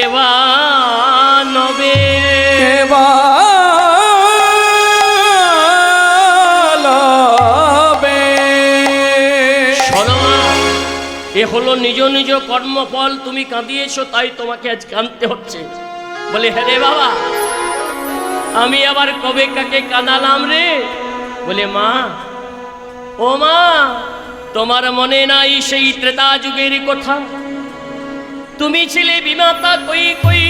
কেবা নবে কেবা লবে। শোনো মা, এ হলো নিজ নিজ কর্মফল। তুমি কাঁদিয়েছো তাই তোমাকে আজ কাঁদতে হচ্ছে। বলে হ্যাঁ রে বাবা, আমি আবার কবে কাকে কাঁদালাম রে? বলে মা, ও মা, তোমার মনে নাই সেই ত্রেতা যুগের কথা? তুমি ছিলে বিমাতা কই কই,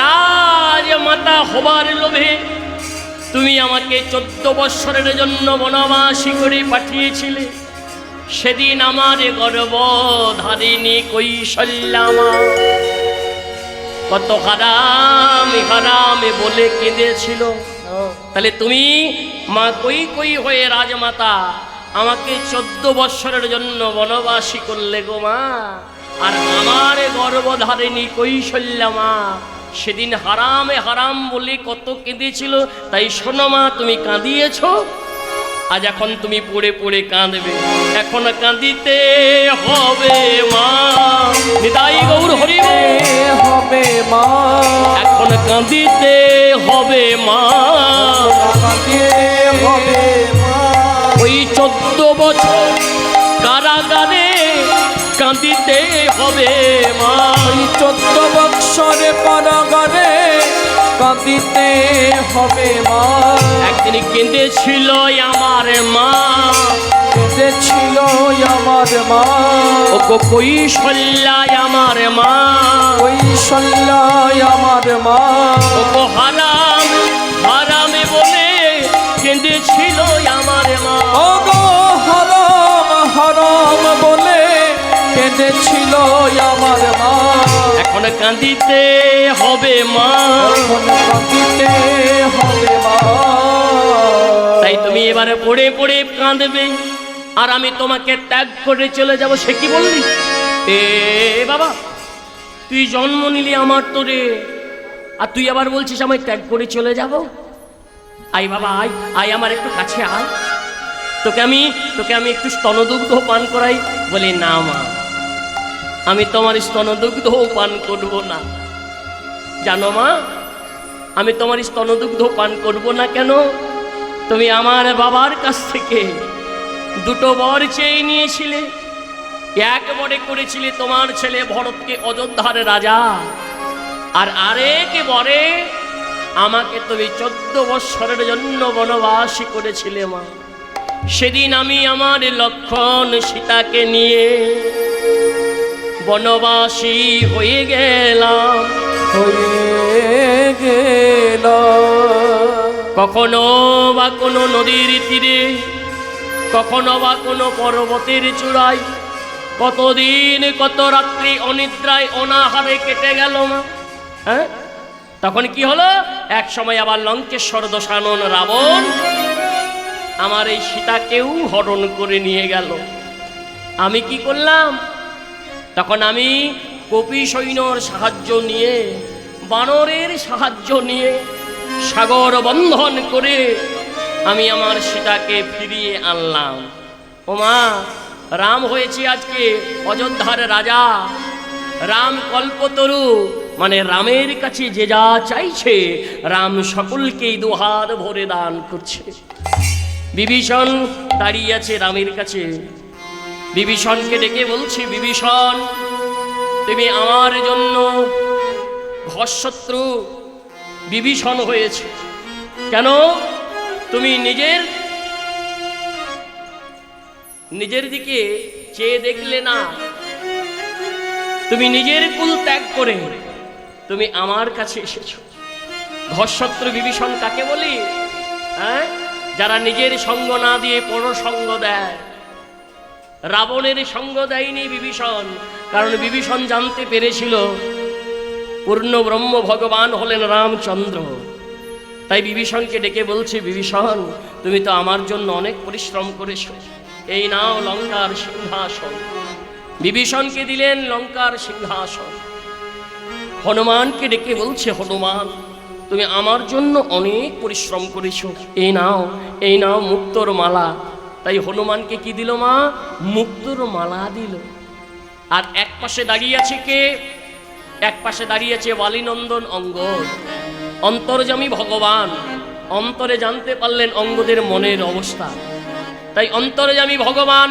রাজমাতা হবার লোভে তুমি আমাকে 14 বৎসরের জন্য বনবাসী করে পাঠিয়েছিলে। সেদিন আমার গর্ভধারিণী কৌশল্যা মা কত হারামে হারামে বলে কেঁদেছিল। তাহলে তুমি মা কই কই হয়ে রাজমাতা আমাকে 14 বৎসরের জন্য বনবাসী করলে গো মা। আর আমার গর্ভধারিণী কৌশল্যা মা সেদিন হারামে হারাম বলে কত কেঁদেছিল। তাই শোনো মা, তুমি কাঁদিয়েছ, আজ এখন তুমি পড়ে পড়ে কাঁদবে। এখন কাঁদিতে হবে মা, নিতাই গৌর হরি হবে মা, এখন কাঁদিতে হবে মা, কাঁদিতে হবে মা। ওই 14 বছর কারাগারে কাঁদিতে হবে মা। ওই 14 বৎসরে কারাগারে কাঁদিতে হবে মা। একদিন কেঁদেছিল আমার মা, কেঁদেছিল আমার মা। ও কৌশল্যায় আমার মা, কৌশল্যায় আমার মা। ও হারাম হারামে বলে কেঁদেছিল আমার মা। ও গো হারাম হারাম বলে কেঁদেছিল আমার মা। এখন কাঁদিতে হবে মা, এখন কাঁদিতে হবে মা। তাই তুমি এবারে পড়ে পড়ে কাঁদবে, আর আমি তোমাকে ত্যাগ করে চলে যাব। সে কি বললি? এ বাবা, তুই জন্ম নিলি আমার তোরে, আর তুই আবার বলছিস আমায় ত্যাগ করে চলে যাব? আয় বাবা, আয় আয়, আমার একটু কাছে আয়, তোকে আমি একটু স্তনদুগ্ধ পান করাই। বলি না মা, আমি তোমার স্তনদুগ্ধ পান করব না। জানো মা, আমি তোমার স্তনদুগ্ধ পান করব না কেন? তুমি আমার বাবার কাছ থেকে 2 বর চেয়ে নিয়েছিলে। এক বরে করেছিলে তোমার ছেলে ভরতকে অযোধ্যার রাজা, আর আরেক বরে আমাকে তুমি 14 বৎসরের জন্য বনবাসী করেছিলে মা। সেদিন আমি আমার লক্ষণ সীতাকে নিয়ে বনবাসী হয়ে গেলাম। হয়ে গেল কখনো বা কোনো নদীর তীরে, কখনো বা কোনো পর্বতের চূড়ায়, কতদিন কত রাত্রি অনিদ্রায় অনাহারে কেটে গেল মা। হ্যাঁ, তখন কি হলো? এক সময় আবার লঙ্কেশ্বর দশানন রাবণ আমার এই সীতাকেও হরণ করে নিয়ে গেল। আমি কি করলাম? তখন আমি কপি সৈন্যর সাহায্য নিয়ে, বানরের সাহায্য নিয়ে, সাগর বন্ধন করে আমি আমার সীতাকে ফিরিয়ে আনলাম। ও মা, রাম হয়েছে আজকে অযোধ্যার রাজা। রাম কল্পতরু, মানে রামের কাছে যে যা চাইছে রাম সকলকেই 2 হাত ভরে দান করছে। বিভীষণ দাঁড়িয়ে আছে রামের কাছে। বিভীষণকে ডেকে বলছে, বিভীষণ, তুমি আমার জন্য ঘরশত্রু বিভীষণ হয়েছে কেন? তুমি নিজের দিকে চেয়ে দেখলে না? তুমি নিজের কুল ত্যাগ করে তুমি আমার কাছে এসেছো। ঘরশত্রু বিভীষণ কাকে বলি? হ্যাঁ, যারা নিজের সঙ্গ না দিয়ে পর সঙ্গ দেয়। রাবণের সঙ্গ দেয়নি বিভীষণ, কারণ বিভীষণ জানতে পেরেছিল পূর্ণ ব্রহ্ম ভগবান হলেন রামচন্দ্র। তাই বিভীষণকে ডেকে বলছে, বিভীষণ, তুমি তো আমার জন্য অনেক পরিশ্রম করেছো, এই নাও লঙ্কার সিংহাসন। বিভীষণকে দিলেন লঙ্কার সিংহাসন। হনুমানকে ডেকে বলছে, হনুমান, তুমি আমার জন্য অনেক পরিশ্রম করেছো, এই নাও মুক্তোর মালা। তাই হনুমানকে কি দিল মা? মুক্তোর মালা দিল। আর এক পাশে দাঁড়িয়ে আছে কে? এক পাশে দাঁড়িয়েছে বালিনন্দন অঙ্গদ, অন্তর্যামী ভগবান। অন্তরে জানতে পারলেন অঙ্গদের মনের অবস্থা। তাই অন্তর্যামী ভগবান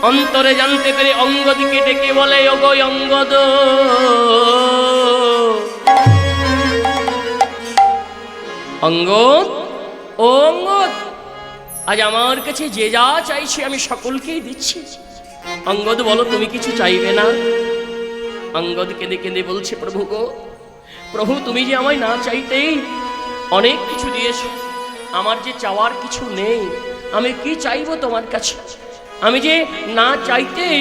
অন্তরে জানতে পেরে অঙ্গদিকে ডেকে বলে, ওগো অঙ্গদ, অঙ্গদ, ও অঙ্গদ, আজ আমার কাছে যে যা চাইছি আমি সকলকেই দিচ্ছি। অঙ্গদ বলো, তুমি কিছু চাইবে না? অঙ্গদ কেঁদে কেঁদে বলছে, প্রভু গো, প্রভু তুমি যে আমায় না চাইতেই অনেক কিছু দিয়েছো, আমার যে চাওয়ার কিছু নেই, আমি কি চাইবো তোমার কাছে? আমি যে না চাইতেই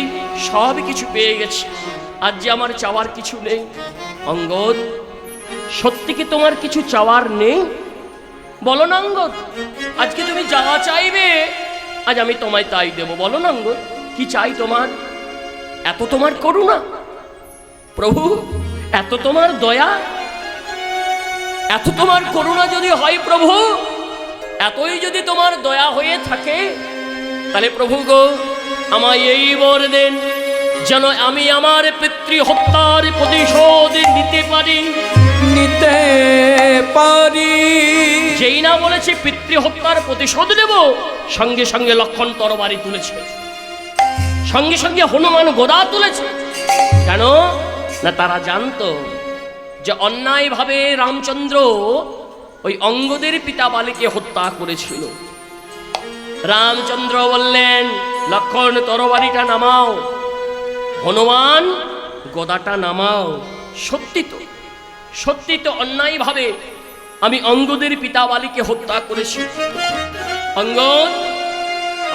সব কিছু পেয়ে গেছি, আজ যে আমার চাওয়ার কিছু নেই। অঙ্গদ, সত্যি কি তোমার কিছু চাওয়ার নেই? বলো না অঙ্গদ, আজকে তুমি যা চাইবে আজ আমি তোমায় তাই দেব। বলো না অঙ্গদ, কি চাই তোমার? এত তোমার করুণা প্রভু, এত তোমার দয়া, এত তোমার করুণা যদি হয় প্রভু, এতই যদি তোমার দয়া হয়ে থাকে, তাহলে প্রভু গো আমায় এই বর দেন, যেন আমি আমার পিতৃ হত্যার প্রতিশোধ নিতে পারি। নিতে পারি। যেই না বলেছে পিতৃ হত্যার প্রতিশোধ নেব, সঙ্গে সঙ্গে লক্ষণ তরবারি তুলেছে, সঙ্গে সঙ্গে হনুমান গদা তুলেছে। কেন না, তারা জানতো যে অন্যায়ভাবে রামচন্দ্র ওই অঙ্গদের পিতা বালিকে হত্যা করেছিল। রামচন্দ্র বললেন, লক্ষণ তরবারিটা নামাও, হনুমান গদাটা নামাও। সত্যি তো, সত্যি তো অন্যায়ভাবে আমি অঙ্গদের পিতা বালিকে হত্যা করেছি। অঙ্গদ,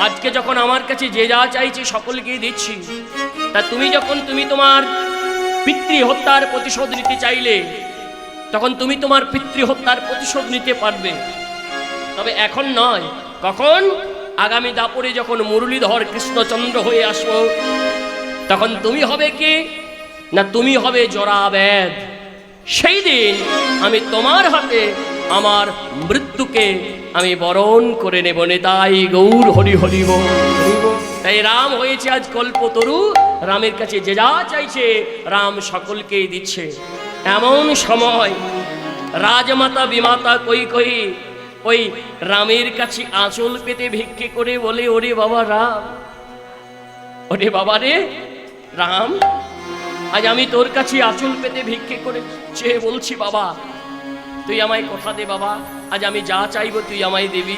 আজকে যখন আমার কাছে যে যা চাইছি সকলকে দিচ্ছি, তা তুমি যখন তোমার পিতৃ হত্যার প্রতিশোধ নিতে চাইলে, তখন তুমি তোমার পিতৃ হত্যার প্রতিশোধ নিতে পারবে। তবে এখন নয়, কখন? আগামী দাপরে যখন মুরলীধর কৃষ্ণচন্দ্র হয়ে আসবো, তখন তুমি হবে কি না, তুমি হবে জরাবেদ। সেই দিন আমি তোমার হাতে আমার মৃত্যুকে আমি বরণ করে নেব। নেতাই গৌর হরি হরি বল। তাই রাম হয়েছে আজ কল্পতরু, রামের কাছে যে যা চাইছে রাম সকলকেই দিচ্ছে। এমন সময় রাজমাতা বিমাতা কৈকেয়ী ওই রামের কাছে আঁচল পেতে ভিক্ষে করে বলে, ওরে বাবা রাম, ওরে বাবা রে রাম, আজ আমি তোর কাছে আঁচল পেতে ভিক্ষে করে চেয়ে বলছি, বাবা তুই আমায় কথা দে বাবা, আজ আমি যা চাইব তুই আমায় দিবি।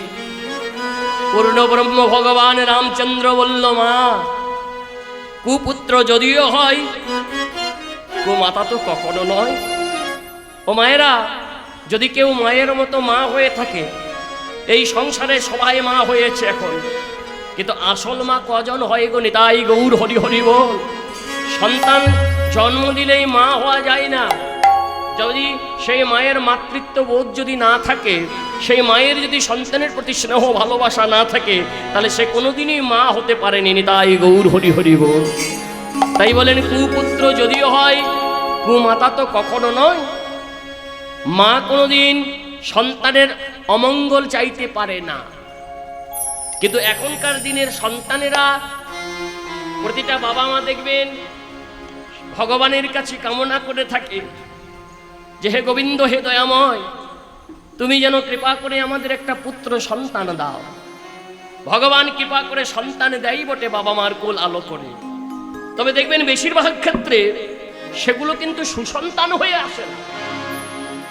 পূর্ণ ব্রহ্ম ভগবান রামচন্দ্র বলল, মা কুপুত্র যদিও হয়, কুমাতা তো কখনো নয়। ও মায়েরা, যদি কেউ মায়ের মতো মা হয়ে থাকে, এই সংসারে সবাই মা হয়েছে এখন, কিন্তু আসল মা কজন হয় গো? নিতাই গৌর হরি হরি বল। সন্তান জন্ম দিলেই মা হওয়া যায় না। যদি সেই মায়ের মাতৃত্ব বোধ যদি না থাকে, সেই মায়ের যদি সন্তানের প্রতি স্নেহ ভালোবাসা না থাকে, তাহলে সে কোনোদিনই মা হতে পারেনি। নিতাই গৌর হরি হরি বল। তাই বলেন, কুপুত্র যদিও হয়, কুমাতা তো কখনো নয়। মা কোনোদিন সন্তানের অমঙ্গল চাইতে পারে না। কিন্তু এখনকার দিনের সন্তানেরা, প্রতিটা বাবা মা দেখবেন ভগবানের কাছে কামনা করে থাকে যে, হে গোবিন্দ, হে দয়াময়, তুমি যেন কৃপা করে আমাদের একটা পুত্র সন্তান দাও। ভগবান কৃপা করে সন্তান দেয় বটে, বাবা মার কোল আলো করে। তবে দেখবেন বেশিরভাগ ক্ষেত্রে সেগুলো কিন্তু সুসন্তান হয়ে আসে না।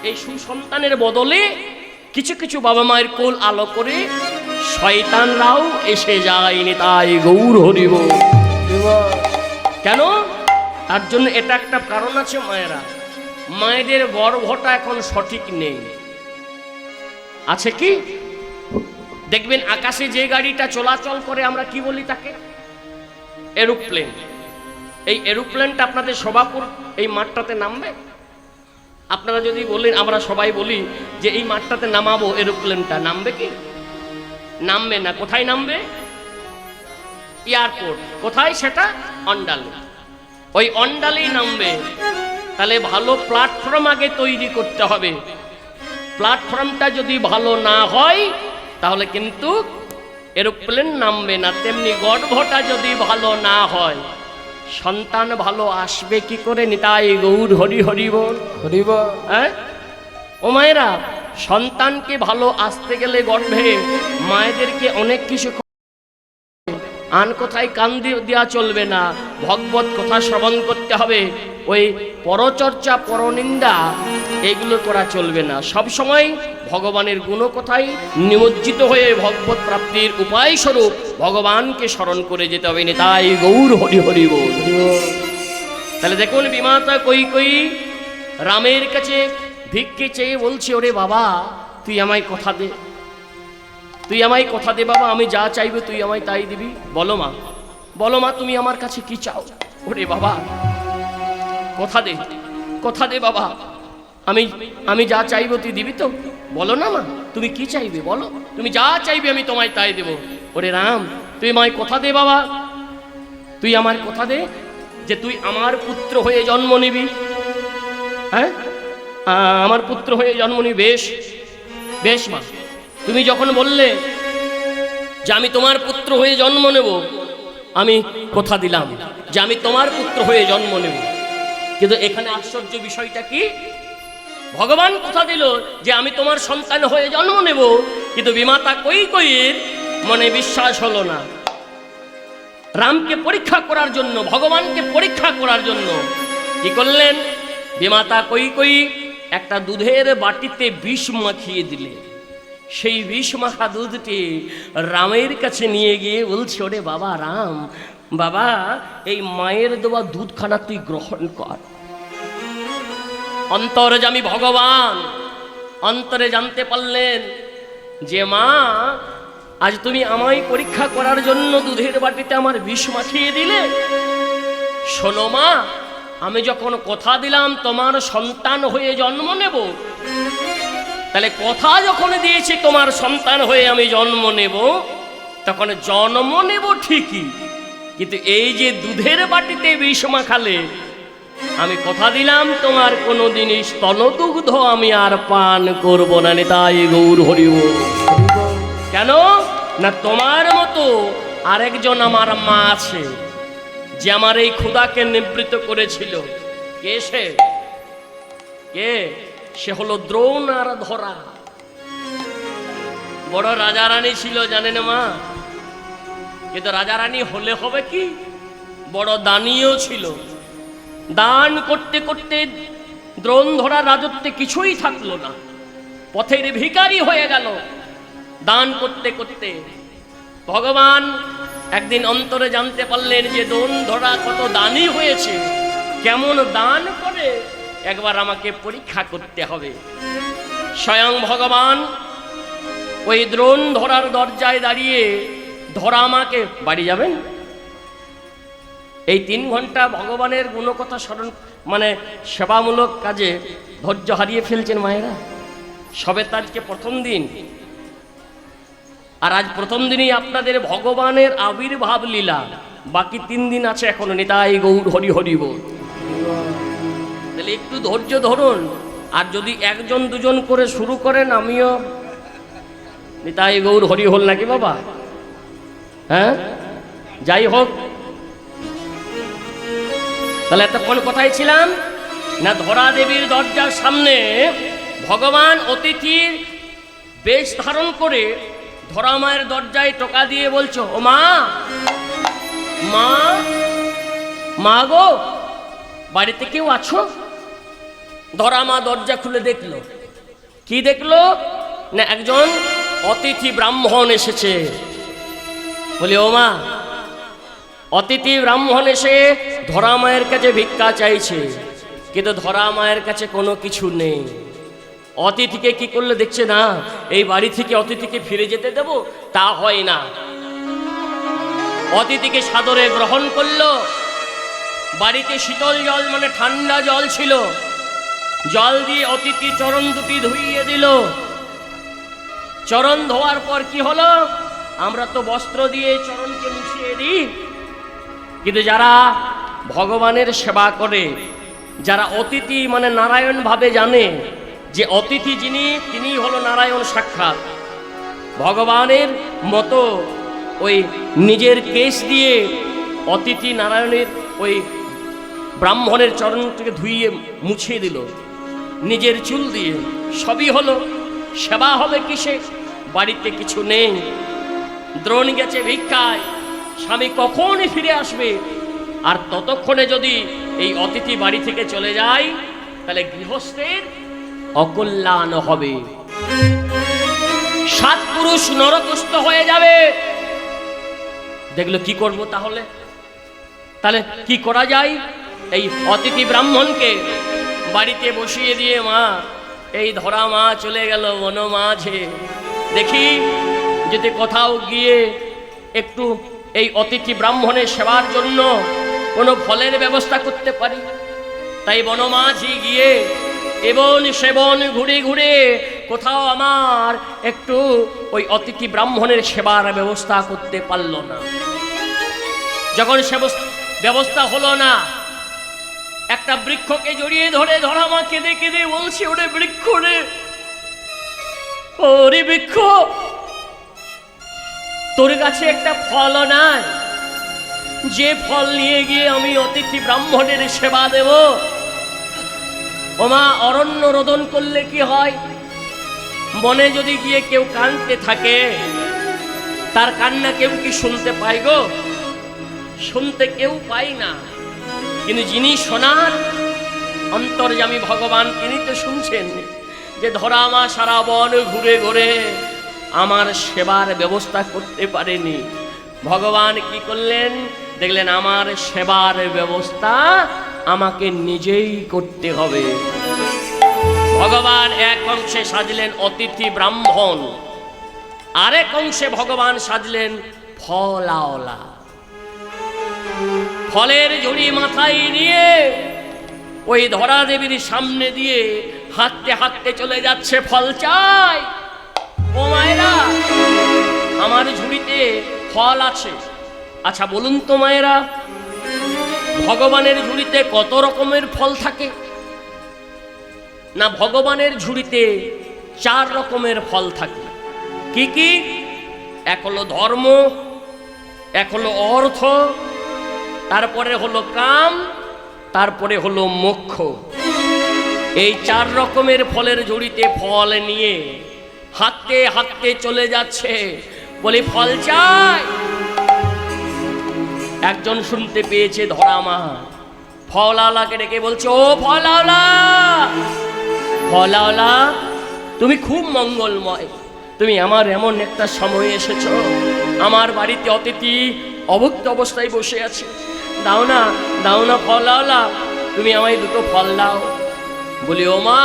এই সুসন্তানের বদলে কিছু কিছু বাবা মায়ের কোল আলো করে শয়তানরাও এসে যায়। নিতাই গৌর হরি বল। কেন? তার জন্য এটা একটা কারণ আছে মায়েরা, মায়েদের গর্ভটা এখন সঠিক নেই। আছে কি? দেখবেন আকাশে যে গাড়িটা চলাচল করে আমরা কি বলি তাকে? এরোপ্লেন। এই এরোপ্লেনটা আপনাদের শোভাপুর এই মাঠটাতে নামবে? আপনারা যদি বলেন, আমরা সবাই বলি যে এই মাঠটাতে নামাবো এরোপ্লেনটা, নামবে কি? নামবে না। কোথায় নামবে? এয়ারপোর্ট। কোথায় সেটা? অন্ডালে। ওই অন্ডালেই নামবে। তাহলে ভালো প্ল্যাটফর্ম আগে তৈরি করতে হবে। প্ল্যাটফর্মটা যদি ভালো না হয় তাহলে কিন্তু এরোপ্লেন নামবে না। তেমনি গর্ভটা যদি ভালো না হয় সন্তান ভালো আসবে কি করে? নিতাই গৌর হরি হরি বল। হরিব হ্যাঁ ও মায়েরা, সন্তানকে ভালো আসতে গেলে গর্ভে মায়েদেরকে অনেক কিছু আন কোথায় কান দেওয়া চলবে না, ভগবত কথা শ্রবণ করতে হবে। ওই পরচর্চা পরনিন্দা এগুলো করা চলবে না। সব সময় ভগবানের গুণকথায় নিমজ্জিত হয়ে ভগবত প্রাপ্তির উপায় স্বরূপ ভগবানকে স্মরণ করে যেতে হবে। তাই গৌর হরি হরি বল। তাহলে দেখুন বিমাতা কই রামের কাছে ভিক্ষে চেয়ে বলছে, ওরে বাবা তুই আমায় কথা দে, তুই আমায় কথা দে বাবা, আমি যা চাইবে তুই আমায় তাই দিবি। বলো মা, বলো মা তুমি আমার কাছে কি চাও? ওরে বাবা কথা দে, কথা দে বাবা, আমি যা চাইবো তুই দিবি তো? বলো না মা তুমি কি চাইবে, বলো, তুমি যা চাইবে আমি তোমায় তাই দেব। ওরে রাম তুই আমায় কথা দে বাবা, তুই আমার কথা দে যে তুই আমার পুত্র হয়ে জন্ম নিবি। হ্যাঁ আমার পুত্র হয়ে জন্ম নিবি। বেশ বেশ মা, তুমি যখন বললে যে আমি তোমার পুত্র হয়ে জন্ম নেব, আমি কথা দিলাম যে আমি তোমার পুত্র হয়ে জন্ম নেব। কিন্তু এখানে আশ্চর্য বিষয়টা কি, ভগবান কথা দিল যে আমি তোমার সন্তান হয়ে জন্ম নেব, কিন্তু বিমাতা কৈকেয়ীর মনে বিশ্বাস হলো না। রামকে পরীক্ষা করার জন্য, ভগবানকে পরীক্ষা করার জন্য কি করলেন, বিমাতা কৈকেয়ী একটা দুধের বাটিতে বিষ মাখিয়ে দিলে। সেই বিষ মাখা দুধটি রামের কাছে নিয়ে গিয়ে বলছে, ওরে বাবা রাম, বাবা এই মায়ের দেওয়া দুধখানা তুই গ্রহণ কর। অন্তর্যামী ভগবান অন্তরে জানতে পারলেন যে মা আজ তুমি আমায় পরীক্ষা করার জন্য দুধের বাটিতে আমার বিষ মাখিয়ে দিলে। শোনো মা, আমি যখন কথা দিলাম তোমার সন্তান হয়ে জন্ম নেব, তাহলে কথা যখন দিয়েছি তোমার সন্তান হয়ে আমি জন্ম নেব, তখন জন্ম নেব ঠিকই, কিন্তু এই যে দুধের বাটিতে বিষ মাখালে, আমি কথা দিলাম তোমার কোনোদিন স্তনদুগ্ধ আমি আর পান করব না। তাই গৌর হরি বল। কেন না তোমার মতো আরেকজন আমার মা আছে যে আমার এই ক্ষুধাকে নিবৃত্ত করেছিল। কে সে? কে? সে হলো দ্রোণ আর ধরা। বড় রাজা রানী ছিল জানেন মা, কিন্তু রাজা রানী হলে হবে কি, বড় দানিও ছিল। দান করতে করতে দ্রোণ ধরার রাজত্বে কিছুই থাকলো না, পথের ভিখারি হয়ে গেল দান করতে করতে। ভগবান একদিন অন্তরে জানতে পারলেন যে দ্রোণ ধরা কত দানি হয়েছে, কেমন দান করে একবার আমাকে পরীক্ষা করতে হবে। স্বয়ং ভগবান ওই দ্রোণ ধরার দরজায় দাঁড়িয়ে, ধরা আমাকে বাড়ি যাবেন, এই 3 ঘন্টা ভগবানের গুণকথা স্মরণ মানে সেবামূলক কাজে ধৈর্য হারিয়ে ফেলছেন মায়েরা। সবে তো আজকে প্রথম দিন, আর আজ প্রথম দিনই আপনাদের ভগবানের আবির্ভাব লীলা, বাকি 3 দিন আছে এখনো। নিতাই গৌর হরি হরি বল। তাহলে একটু ধৈর্য ধরুন, আর যদি 1জন 2জন করে শুরু করেন, আমিও নিতাই গৌর হরি হল নাকি বাবা? হ্যাঁ যাই হোক, তাহলে এতক্ষণ কোথায় ছিলাম না, ধরা দেবীর দরজার সামনে ভগবান অতিথির বেশ ধারণ করে ধরা মায়ের দরজায় টোকা দিয়ে বলছো, ও মা, মা, মা গো বাড়িতে কেউ আছো? ধরা মা দরজা খুলে দেখলো, কি দেখলো না, একজন অতিথি ব্রাহ্মণ এসেছে। বলি ও মা, অতিথি ব্রাহ্মণ এসে ধরা মায়ের কাছে ভিক্ষা চাইছে, কিন্তু ধরা মায়ের কাছে কোনো কিছু নেই। অতিথিকে কি করলে দেখছে না, এই বাড়ি থেকে অতিথিকে ফিরে যেতে দেব, তা হয় না। অতিথিকে সাদরে গ্রহণ করলো। বাড়িতে শীতল জল মানে ঠান্ডা জল ছিল, জল দিয়ে অতিথি চরণ দুটি ধুইয়ে দিল। চরণ ধোয়ার পর কি হলো, আমরা তো বস্ত্র দিয়ে চরণকে মুছিয়ে দিই, কিন্তু যারা ভগবানের সেবা করে, যারা অতিথি মানে নারায়ণ ভাবে জানে যে অতিথি যিনি, তিনি হলো নারায়ণ সাক্ষাৎ, ভগবানের মতো ওই নিজের কেশ দিয়ে অতিথি নারায়ণের ওই ব্রাহ্মণের চরণটাকে ধুইয়ে মুছিয়ে দিল নিজের চুল দিয়ে। সবই হলো, সেবা হবে কিসে? বাড়িতে কিছু নেই, দ্রোণ গেছে ভিক্ষায়, স্বামী কখন ফিরে আসবে? আর ততক্ষণে যদি এই অতিথি বাড়ি থেকে চলে যায় তাহলে গৃহস্থের অকল্যাণ হবে, 7 পুরুষ নরকস্থ হয়ে যাবে। দেখলো কি করব তাহলে? তাহলে কি করা যায়? এই অতিথি ব্রাহ্মণকে বাড়িতে বসিয়ে দিয়ে মা, এই ধরা মা চলে গেল বন মাঝে, দেখি যদি কোথাও গিয়ে একটু এই অতিথি ব্রাহ্মণের সেবার জন্য কোনো ফলের ব্যবস্থা করতে পারি। তাই বনমাঝি গিয়ে এবং সেবন ঘুরে ঘুরে কোথাও আমার একটু ওই অতিথি ব্রাহ্মণের সেবার ব্যবস্থা করতে পারল না। যখন সে ব্যবস্থা হলো না, একটা বৃক্ষকে জড়িয়ে ধরে ধরা মা কেঁদে কেঁদে বলছে, ওরে বৃক্ষ রে, ওরে বৃক্ষ, তোর কাছে একটা ফল নাই, যে ফল নিয়ে গিয়ে আমি অতিথি ব্রাহ্মণের সেবা দেব? ওমা, অরণ্য রোদন করলে কি হয়? বনে যদি গিয়ে কেউ কাঁদতে থাকে, তার কান্না কেউ কি শুনতে পায় গো? শুনতে কেউ পাই না, কিন্তু যিনি শোনার অন্তর্যামী ভগবান, তিনি তো শুনছেন যে ধরা মা সারা বন ঘুরে ঘুরে আমার সেবার ব্যবস্থা করতে পারেনি। ভগবান কি করলেন? দেখলেন আমার সেবার ব্যবস্থা আমাকে নিজেই করতে হবে। ভগবান এক অংশে সাজলেন অতিথি ব্রাহ্মণ, আরেক অংশে ভগবান সাজলেন ফলাওলা। ফলের ঝুড়ি মাথায় নিয়ে ওই ধরা দেবীর সামনে দিয়ে হাঁটতে হাঁটতে চলে যাচ্ছে, ফল চাই। ও মায়েরা, আমার ঝুড়িতে ফল আছে। আচ্ছা বলুন তো মায়েরা, ভগবানের ঝুড়িতে কত রকমের ফল থাকে? না, ভগবানের ঝুড়িতে 4 রকমের ফল থাকে। কি কি? এক হলো ধর্ম, এক হলো অর্থ, তারপরে হলো কাম, তারপরে হলো মোক্ষ। এই 4 রকমের ফলের ঝুড়িতে ফল নিয়ে হাঁটতে হাঁটতে চলে যাচ্ছে, বলে ফল চাই। একজন শুনতে পেয়েছে ধরা মা, ফলাওয়ালাকে ডেকে বলছে, ও ফলাওয়ালা, ফলাওয়ালা, তুমি খুব মঙ্গলময়, তুমি আমার এমন একটা সময় এসেছো, আমার বাড়িতে অতিথি অভুক্ত অবস্থায় বসে আছে, দাও না, দাও না ফলাওয়ালা, তুমি আমায় 2টো ফল দাও। বলি, ও মা,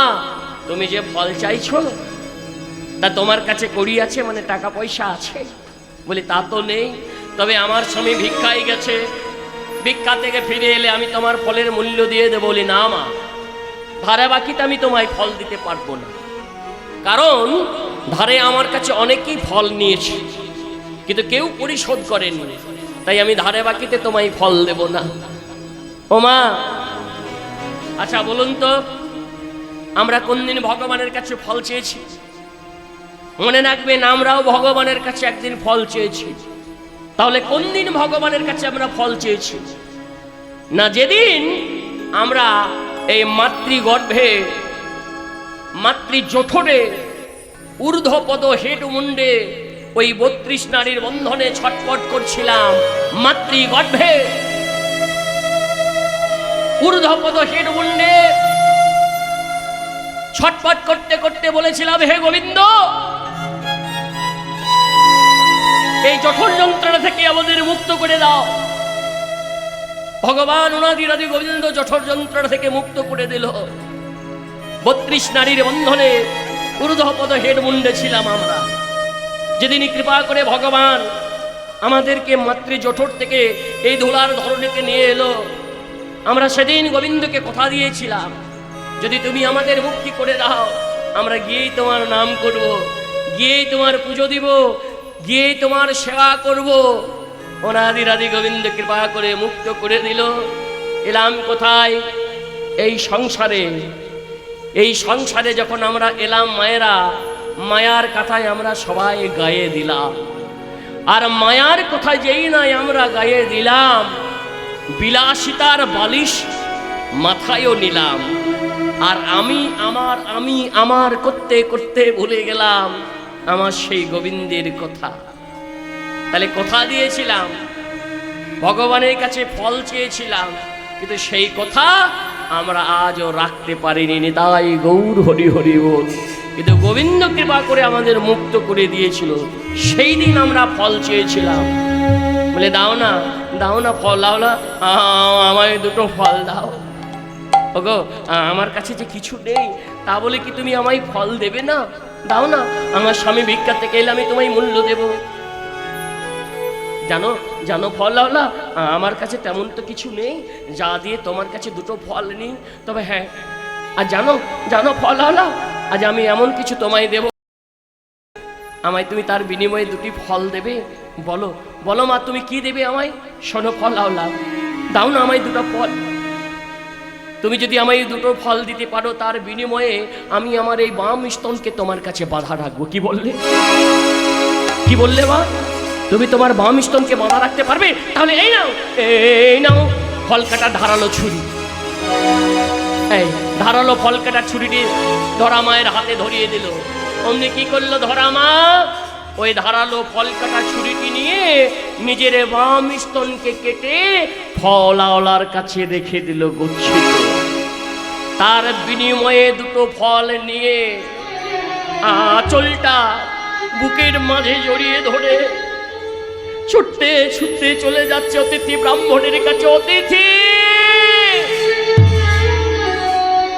তুমি যে ফল চাইছো তা তোমার কাছে কড়ি আছে, মানে টাকা পয়সা আছে? বলি, তা তো নেই, তবে আমার স্বামী ভিক্ষায় গেছে, ভিক্ষা থেকে ফিরে এলে আমি তোমার ফলের মূল্য দিয়ে দেবো। বলি, না মা, ধারে বাকিতে আমি তোমায় ফল দিতে পারবো না, কারণ ধারে আমার কাছে অনেকেই ফল নিয়েছে কিন্তু কেউ পরিশোধ করেনি, তাই আমি ধারে বাকিতে তোমায় ফল দেব না। ও মা, আচ্ছা বলুন তো, আমরা কোন দিন ভগবানের কাছে ফল চেয়েছি? মনে রাখবেন, আমরাও ভগবানের কাছে একদিন ফল চেয়েছি। তাহলে কোন দিন ভগবানের কাছে আমরা ফল চেয়েছি? না, যেদিন আমরা এই মাতৃগর্ভে, মাতৃজঠরে, ঊর্ধ্বপদ হেড মুন্ডে ওই 32 নারীর বন্ধনে ছটফট করছিলাম, মাতৃগর্ভে ঊর্ধ্বপদ হেড মুন্ডে ছটফট করতে করতে বলেছিলাম, হে গোবিন্দ, এই জঠর যন্ত্রণা থেকে আমাদের মুক্ত করে দাও। ভগবান অনাদিরাদি গোবিন্দ জঠর যন্ত্রণা থেকে মুক্ত করে দিল। 32 নারীর বন্ধনে ঊর্ধ্বপদ হেড মুন্ডে ছিলাম আমরা। যেদিনই কৃপা করে ভগবান আমাদেরকে মাতৃ জঠর থেকে এই ধুলার ধরণীতে নিয়ে এলো, আমরা সেদিন গোবিন্দকে কথা দিয়েছিলাম, যদি তুমি আমাদের মুক্তি করে দাও, আমরা গিয়েই তোমার নাম করব, গিয়েই তোমার পুজো দিব, গিয়েই তোমার সেবা করব। অনাদিরাদি গোবিন্দ কৃপা করে মুক্ত করে দিল। এলাম কোথায়? এই সংসারে। এই সংসারে যখন আমরা এলাম মায়েরা, মায়ার কথায় আমরা সবাই গায়ে দিলাম। আর মায়ার কথা যেই নাই আমরা গায়ে দিলাম, বিলাসিতার বালিশ মাথায়ও নিলাম, আর আমি আমার করতে করতে ভুলে গেলাম আমার সেই গোবিন্দের কথা। তাহলে কথা দিয়েছিলাম, ভগবানের কাছে ফল চেয়েছিলাম, কিন্তু সেই কথা আমরা আজও রাখতে পারিনি। নিতাই গৌর হরি হরি বল। কিন্তু গোবিন্দ কৃপা করে আমাদের মুক্ত করে দিয়েছিল। সেই দিন আমরা ফল চেয়েছিলাম, বলে দাও না দাও না ফল দাও না, আমায় দুটো ফল দাও। ওগো আমার কাছে যে কিছু নেই, তা বলে কি তুমি আমায় ফল দেবে না? দাও না, আমার স্বামী ভিক্ষা থেকে এলে আমি তোমায় মূল্য দেব। জানো জানো ফল লাওলা, আমার কাছে তেমন তো কিছু নেই যা দিয়ে তোমার কাছে দুটো ফল নিই। তবে হ্যাঁ, আর জানো জানো ফল লাওলা, আজ আমি এমন কিছু তোমায় দেব, আমায় তুমি তার বিনিময়ে দুটি ফল দেবে। বলো বলো মা, তুমি কি দেবে আমায়? শোনো ফল লাওলা, দাও না আমায় দুটো ফল। তুমি যদি আমায় দুটো ফল দিতে পারো, তার বিনিময়ে আমি আমার এই বাম স্তনকে তোমার কাছে বাঁধা রাখবো। কি বললে? কি বললে মা? তুমি তোমার বাম স্তনকে বাঁধা রাখতে পারবে? তাহলে এই নাও, এই নাও ফল কাটা ধারালো ছুরি। এই ধারালো ফল কাটার ছুরিটি ধরা মায়ের হাতে ধরিয়ে দিল। অমনি কি করলো ধরা মা? ওই ধারালো ফল কাটা ছুরিটি নিয়ে নিজের বাম স্তনকে কেটে ফলাওয়ালার কাছে রেখে দিল গচ্ছিত। তার বিনিময়ে দুটো ফল নিয়ে আঁচলটা বুকের মাঝে জড়িয়ে ধরে ছুটতে ছুটতে চলে যাচ্ছে অতিথি ব্রাহ্মণের কাছে। অতিথি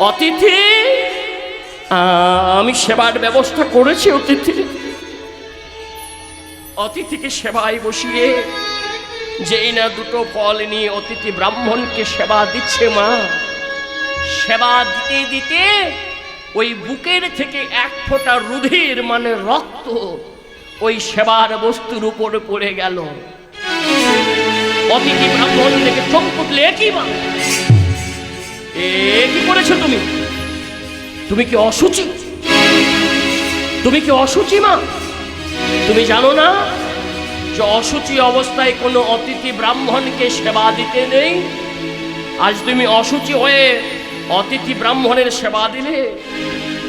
অতিথি আমি সেবার ব্যবস্থা করেছি। অতিথি অতিথিকে সেবায় বসিয়ে যেই না দুটো ফল নিয়ে অতিথি ব্রাহ্মণকে সেবা দিচ্ছে মা, সেবা দিতে দিতে ওই বুকের থেকে এক ফোঁটা রুধির মানে রক্ত ওই সেবার বস্তুর উপরে পড়ে গেল। অতিথি ব্রাহ্মণ থেকে চোখ পুতলে, কি মা এ কি করেছো তুমি? তুমি কি অসুচি? তুমি কি অসুচি মা? তুমি জানো না যে অসুচি অবস্থায় কোনো অতিথি ব্রাহ্মণকে সেবা দিতে নেই? আজ তুমি অসুচি হয়ে অতিথি ব্রাহ্মণের সেবা দিলে।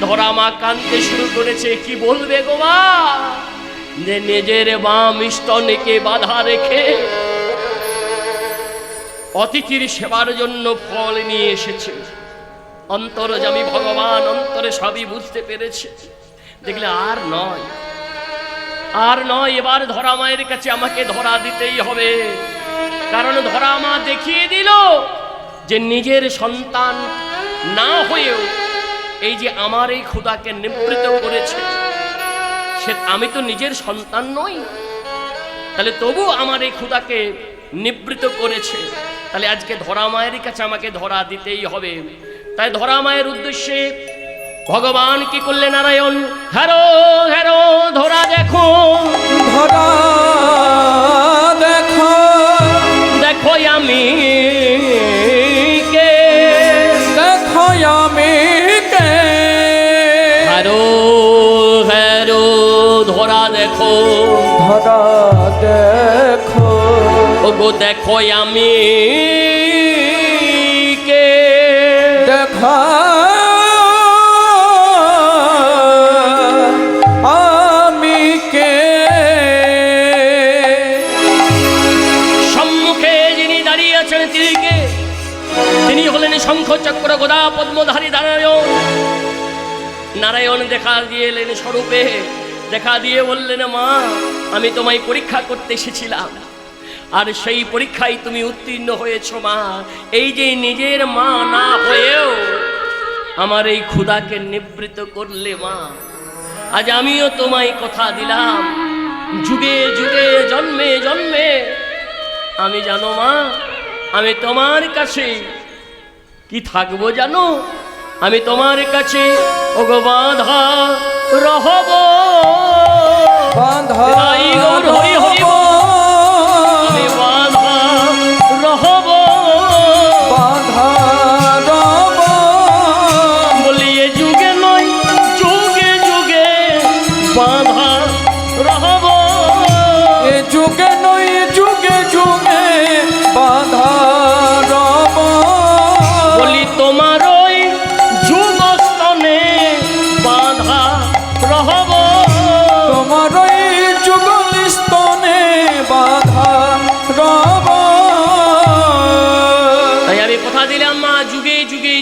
ধরা মা কাঁদতে শুরু করেছে। কি বলবে গো মা? যে নিজের বাম স্তনকে বাধা রেখে অতিথির সেবার জন্য ফল নিয়ে এসেছে। অন্তর্যামী ভগবান অন্তরে সবই বুঝতে পেরেছে। দেখলে আর নয়, আর নয়, এবার ধরা মায়ের কাছে আমাকে ধরা দিতেই হবে। কারণ ধরা মা দেখিয়ে দিল যে নিজের সন্তান না হয়েও এই যে আমার এই ক্ষুধাকে নিবৃত করেছে, সে আমি তো নিজের সন্তান নই, তাহলে তবু আমার এই ক্ষুধাকে নিবৃত করেছে। তাহলে আজকে ধরা মায়ের কাছে আমাকে ধরা দিতেই হবে। তাই ধরা মায়ের উদ্দেশ্যে ভগবান কি করলেন? নারায়ণ হ্যারো হ্যারো ধরা দেখো, ধরা দেখো, দেখো আমি কে, দেখো আমি কে। হ্যারো হ্যারো ধরা দেখো, ধরা দেখো, ওগো দেখো আমি কে। দেখা তিনি হলেন শঙ্খ চক্র গদা পদ্মধারী নারায়ণ। নারায়ণ দেখা দিয়ে এলেন স্বরূপে, দেখা দিয়ে বললেন মা, আমি তোমায় পরীক্ষা করতে এসেছিলাম, আর সেই পরীক্ষায় তুমি উত্তীর্ণ হয়েছ মা। এই যে নিজের মা না হয়েও আমার এই ক্ষুধাকে নিবৃত করলে মা। আজ আমিও তোমায় কথা দিলাম, যুগে যুগে জন্মে জন্মে আমি জানো মা, আমি তোমার কাছে কি থাকবো জানো? আমি তোমার কাছে ওগো বাঁধা রহব, বাঁধা হরি হরি আমি বাঁধা রহব, বাঁধা রব, বলিয়ে যুগে নয় যুগে যুগে বাঁধা রহব। এ যুগে নয় যুগে যুগে বাঁধা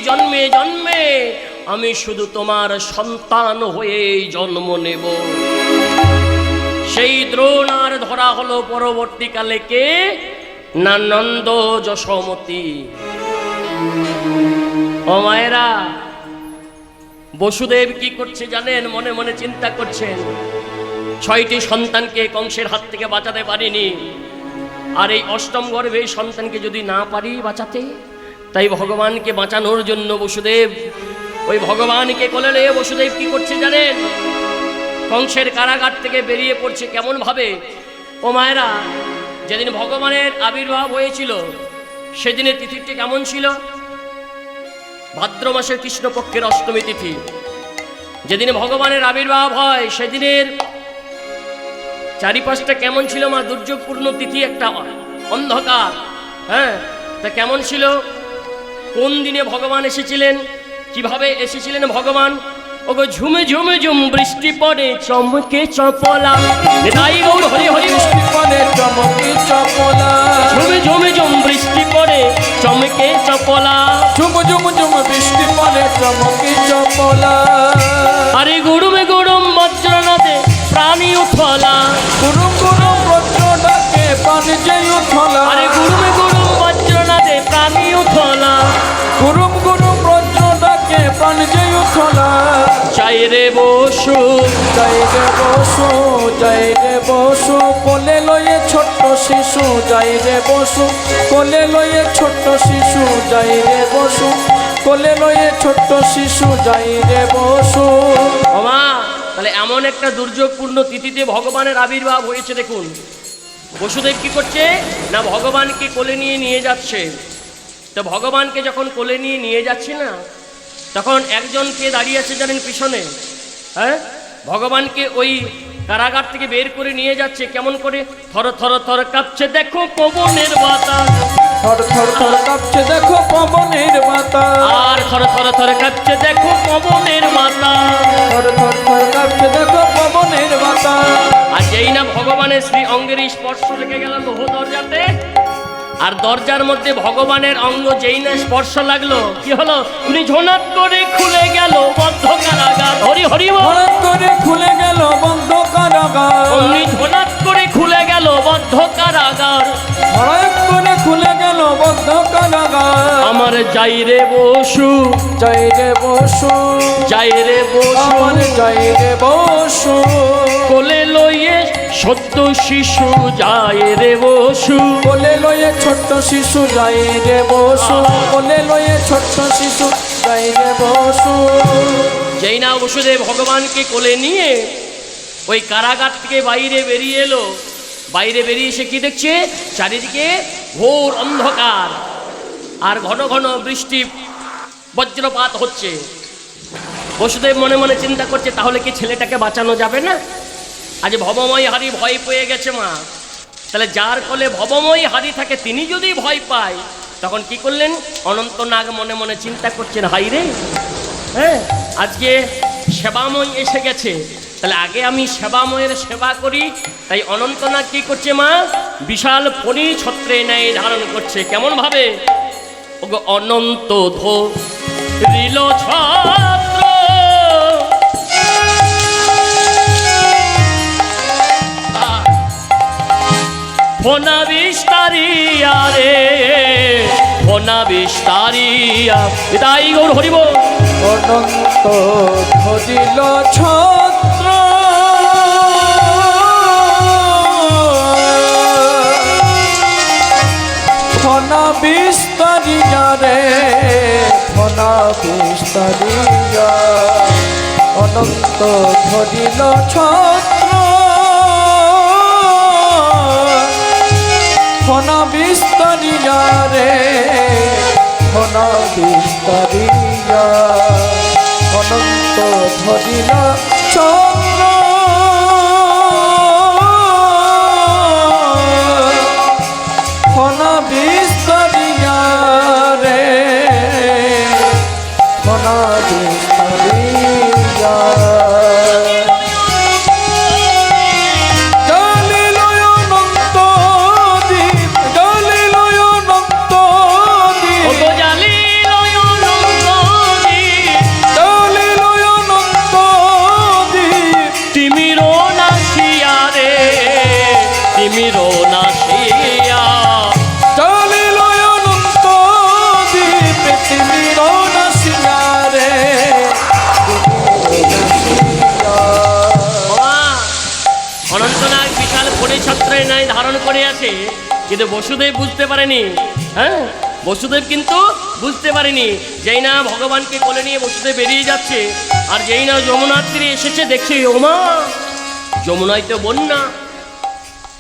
জন্মে জন্মে আমি শুধু তোমার সন্তান হয়ে জন্ম নেব। সেই দ্রোণ আর ধরা হলো পরবর্তীকালে কে না নন্দ যশোমতী। ও মায়েরা, বসুদেব কি করছে জানেন? মনে মনে চিন্তা করছেন, 6টি সন্তানকে কংসের হাত থেকে বাঁচাতে পারিনি, আর এই অষ্টম গর্ভে সন্তানকে যদি না পারি বাঁচাতে, তাই ভগবানকে বাঁচানোর জন্য বসুদেব ওই ভগবানকে কোলে নিয়ে বসুদেব কি করছে জানেন? কংসের কারাগার থেকে বেরিয়ে পড়ছে। কেমন ভাবে? ও মায়েরা, যেদিন ভগবানের আবির্ভাব হয়েছিল সেদিনের তিথিটি কেমন ছিল? ভাদ্র মাসের কৃষ্ণপক্ষের অষ্টমী তিথি। যেদিন ভগবানের আবির্ভাব হয় সেদিনের চারিপাশটা কেমন ছিল মা? দুর্যোগপূর্ণ তিথি, একটা অন্ধকার। হ্যাঁ, তা কেমন ছিল? কোন দিনে ভগবান এসেছিলেন? কিভাবে এসেছিলেন ভগবান? ওগো ঝুমে ঝুমে ঝুম বৃষ্টি পড়ে চমকে চপলা, তাই গৌর হরি হরি বৃষ্টি পড়ে চমকে চপলা, ঝুমে ঝুমে ঝুম বৃষ্টি পড়ে চমকে চপলা, ঝুম ঝুম ঝুম বৃষ্টি পড়ে চমকে চপলা। আরে গুড়ুমে গুড়ুম বজ্রনাথে প্রাণী উঠলা, গুরুম গুরুম বজ্র ডাকে প্রাণ যে উঠলা, আরে গুড়ুমে গুড়ুম বজ্রনাথে প্রাণী উঠলা, গুরুম গুরুম বজ্র ডাকে প্রাণ যে উঠলা। চাই রে বসু, জয় রে বসু, জয় রে বসু, কোলে লয়ে ছোট্ট শিশু, জয় রে বসু, কোলে লয়ে ছোট্ট শিশু, জয় রে বসু, কোলে লয়ে ছোট্ট শিশু, জয় রে বসু। ওমা, তাহলে এমন একটা দুর্যোগপূর্ণ তিথিতে ভগবানের আবির্ভাব হয়েছে। দেখুন বসুদেব কি করছে না, ভগবানকে কোলে নিয়ে যাচ্ছে। তো ভগবানকে যখন কোলে নিয়ে যাচ্ছে না, তখন একজন কে দাঁড়িয়ে আছে জানেন পিছনে? হ্যাঁ, ভগবানকে ওই কারাগার থেকে বের করে নিয়ে যাচ্ছে। কেমন করে? থর থর থর কাঁপছে দেখো পবনের বাতাস, থর থর থর কাঁপছে দেখো পবনের বাতাস, আর থর থর থর কাঁপছে দেখো পবনের বাতাস, থর থর থর কাঁপছে দেখো পবনের বাতাস। আর যেই না ভগবানের শ্রী অঙ্গের স্পর্শ লেগে গেল লোহ দরজাতে, আর দরজার মধ্যে ভগবানের অঙ্গ যেই না স্পর্শ লাগলো, কি হলো? উনি ঝোনাত করে খুলে গেল বদ্ধ কারাগার। হরি হরি বল। হঠাৎ করে খুলে গেল বন্ধ কারাগার, উনি ঝোনাত করে খুলে গেল বদ্ধ কারাগার, হঠাৎ করে খুলে গেল বন্ধ কারাগার। আমার যাই রে বসু, জয় রে বসু, যাই রে বসু, আমার জয় রে বসু, কোলে লইয়ে সদ্য শিশু, যাই রে বসু, কোলে লয়ে ছোট্ট শিশু, জয় রে বসু, কোলে লয়ে ছোট্ট শিশু, জয় রে বসু। যেই না বসুদেব ভগবানকে কোলে নিয়ে ওই কারাগার থেকে বাইরে বেরিয়ে এলো, বাইরে বেরিয়ে এসে কি দেখছে? চারিদিকে ঘোর অন্ধকার, আর ঘন ঘন বৃষ্টি বজ্রপাত হচ্ছে। বসুদেব মনে মনে চিন্তা করছে, তাহলে কি ছেলেটাকে বাঁচানো যাবে না? আজ ভবময় হারি ভয় পেয়ে গেছে মা, তাহলে যার কোলে ভবময় হারি থাকে তিনি যদি ভয় পায়, তখন কি করলেন? অনন্তনাগ মনে মনে চিন্তা করছেন, হাই রে, হ্যাঁ আজকে সেবাময় এসে গেছে, তাহলে আগে আমি সেবাময়ের সেবা করি। তাই অনন্তনাগ কি করছে মা? বিশাল ফণি ছত্রে ন্যায় ধারণ করছে। কেমন ভাবে? ওগো অনন্ত ধো রিল ছত্র, ফোনা বিস্তারিয়া রে, ফোনা বিস্তারিয়া, তাই গৌর হরিব। অনন্ত ধরিল ছত্র, ফনা বিস্তারিয়া রে, ফনা বিস্তারিয়া, অনন্ত ধরিল ছত্র, ফনা বিস্তারিয়া রে, ফনা বিস্তারিয়া, অনন্ত ধরিল ছত্র, ফনা বিস্তারিয়া রে, ফনা বিস্তারিয়া। ওগো জালি লয় অনন্ত পড়ে আছে, কিন্তু বসুদেব বুঝতে পারেনি। হ্যাঁ, বসুদেব কিন্তু বুঝতে পারেনি। যেই না ভগবানকে কোলে নিয়ে বসুদেব বেরিয়ে যাচ্ছে, আর যেই না যমুনার তীরে এসেছে, দেখছে ওমা যমুনায় তো বন্যা,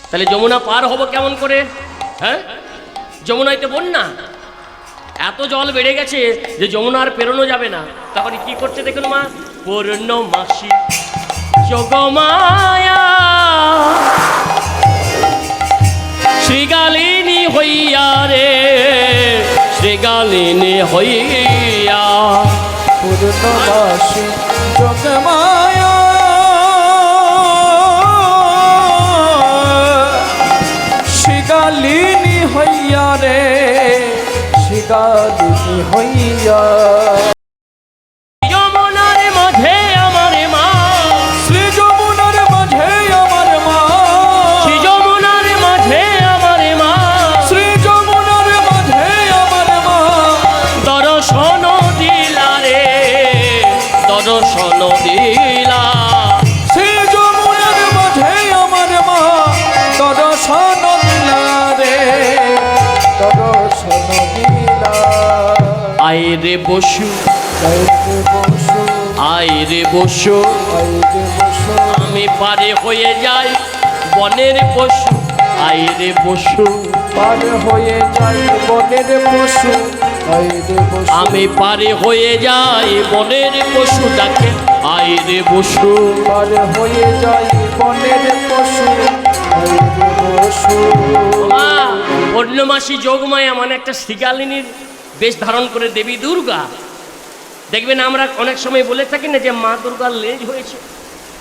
তাহলে যমুনা পার হব কেমন করে? হ্যাঁ, যমুনায় তো বন্যা, এত জল বেড়ে গেছে যে যমুনার পেরোনো যাবে না। তখন কি করছে দেখুন মা, পূর্ণমাসী যোগমায়া শ্রীগালিনী হইয়া রে, শ্রীগালিনী হইয়া পূর্ণবাসী যোগমায়া শিগালিনী হইয়া রে, শিগালিনী হইয়া যমুনার মাঝে আমার মা, শ্রী যমুনার মাঝে আমার মা, শ্রী যমুনার মাঝে আমার মা, শ্রী যমুনার মাঝে আমার মা, দর্শন দিলা রে, দর্শন দিলা। শ্রী যমুনার মাঝে আমার মা, দর্শন দিলা রে, দর্শন দিলা। আয় রে বসু, আইরে বসু, আয় রে বসু, আইরে বসু, আমি পারে হয়ে যাই বনের পশু। আয় রে বসু, পার হয়ে যাই বনের পশু, আইরে বসু, আমি পারে হয়ে যাই বনের পশু ডাকে। আয় রে বসু, পার হয়ে যাই বনের পশু, আইরে বসু। মা পূর্ণমাসী যোগমায়া মানে একটা শ্রীগালিনীর বেশ ধারণ করে দেবী দুর্গা। দেখবেন আমরা অনেক সময় বলে থাকি না যে মা দুর্গার লেজ হয়েছে,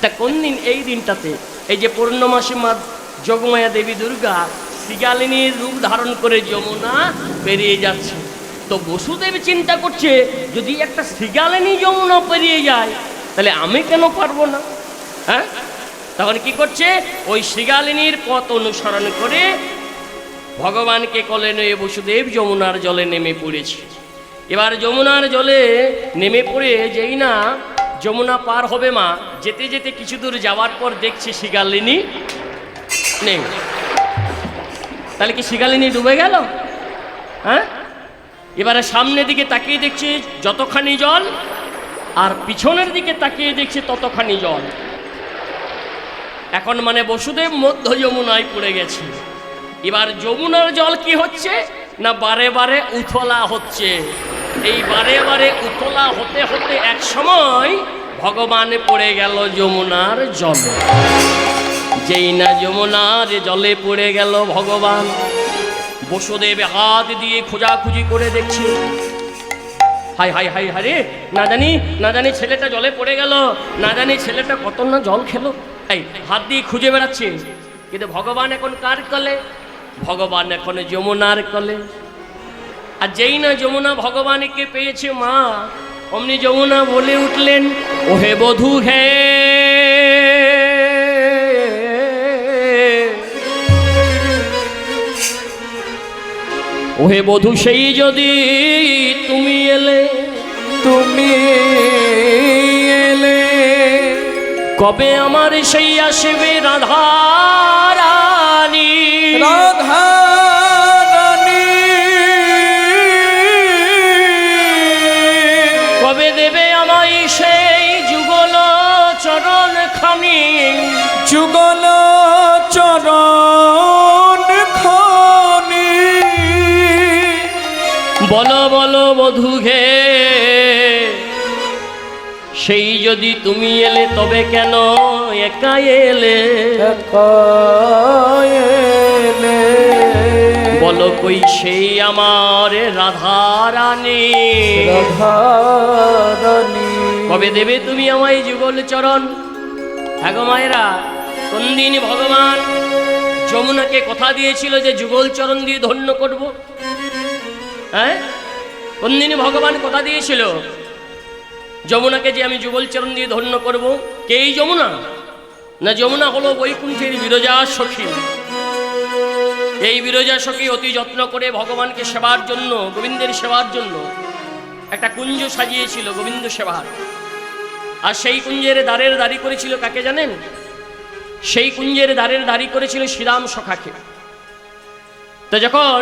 তা কোন দিন? এই দিনটাতে, এই যে পূর্ণমাসী মা যোগমায়া দেবী দুর্গা শ্রীগালিনীর রূপ ধারণ করে যমুনা পেরিয়ে যাচ্ছে। তো বসুদেব চিন্তা করছে, যদি একটা শ্রীগালিনী যমুনা পেরিয়ে যায়, তাহলে আমি কেন পারবো না? হ্যাঁ, তখন কি করছে, ওই শ্রীগালিনীর পথ অনুসরণ করে ভগবানকে কোলে নিয়ে বসুদেব যমুনার জলে নেমে পড়েছে। এবার যমুনার জলে নেমে পড়ে যেই না যমুনা পার হবে মা, যেতে যেতে কিছু দূর যাওয়ার পর দেখছে শ্রীগালিনী নেই। তাহলে কি শ্রীগালিনী ডুবে গেল? হ্যাঁ, এবারে সামনের দিকে তাকিয়ে দেখছে যতখানি জল, আর পিছনের দিকে তাকিয়ে দেখছে ততখানি জল। এখন মানে বসুদেব মধ্য যমুনায় পড়ে গেছে। এবার যমুনার জল কি হচ্ছে না, বারে বারে উথলা হচ্ছে। এই বারে বারে উথলা হতে হতে এক সময় ভগবান পড়ে গেল যমুনার জলে। যেই না যমুনার জলে পড়ে গেল ভগবান, বসুদেব হাত দিয়ে খোঁজাখুঁজি করে দেখছে, হাই হাই হাই হারে, না জানি ছেলেটা জলে পড়ে গেল, না জানি ছেলেটা কত না জল খেলো। এই হাত দিয়ে খুঁজে বেড়াচ্ছে, কিন্তু ভগবান এখন কার কলে? ভগবান এখন যমুনার কলে। আর যেই না যমুনা ভগবানকে পেয়েছে মা, অমনি যমুনা বলে উঠলেন, ওহে বধূ হে, ওহে বধূ সেই যদি তুমি এলে, তুমি এলে, কবে আমার সেই আসবে রাধা রানী, রাধা রানী, কবে দেবে আমায় সেই যুগল চরণ খানি, যুগল চরণ খানি। বলো বলো বধূ হে, সেই যদি তুমি এলে তবে কেন একা এলে, একা এলে, বলো কই সেই আমার রাধা রানী, রাধা রানী, কবে দেবে তুমি আমায় যুগল চরণ। হ্যাঁ গো মায়েরা, কোন দিন ভগবান যমুনাকে কথা দিয়েছিল যে যুগল চরণ দিয়ে ধন্য করব? হ্যাঁ, কোন দিন ভগবান কথা দিয়েছিল যমুনাকে যে আমি যুগল চরণ দিয়ে ধন্য করব? কে এই যমুনা? না, যমুনা হলো বৈকুণ্ঠের বিরজা সখী। এই বিরজা সখী অতি যত্ন করে ভগবানকে সেবার জন্য, গোবিন্দের সেবার জন্য একটা কুঞ্জ সাজিয়েছিল গোবিন্দ সেবার। আর সেই কুঞ্জের দ্বারের দাঁড়ি করেছিল কাকে জানেন? সেই কুঞ্জের দ্বারের দাঁড়ি করেছিল শ্রীরাম সখাকে। তো যখন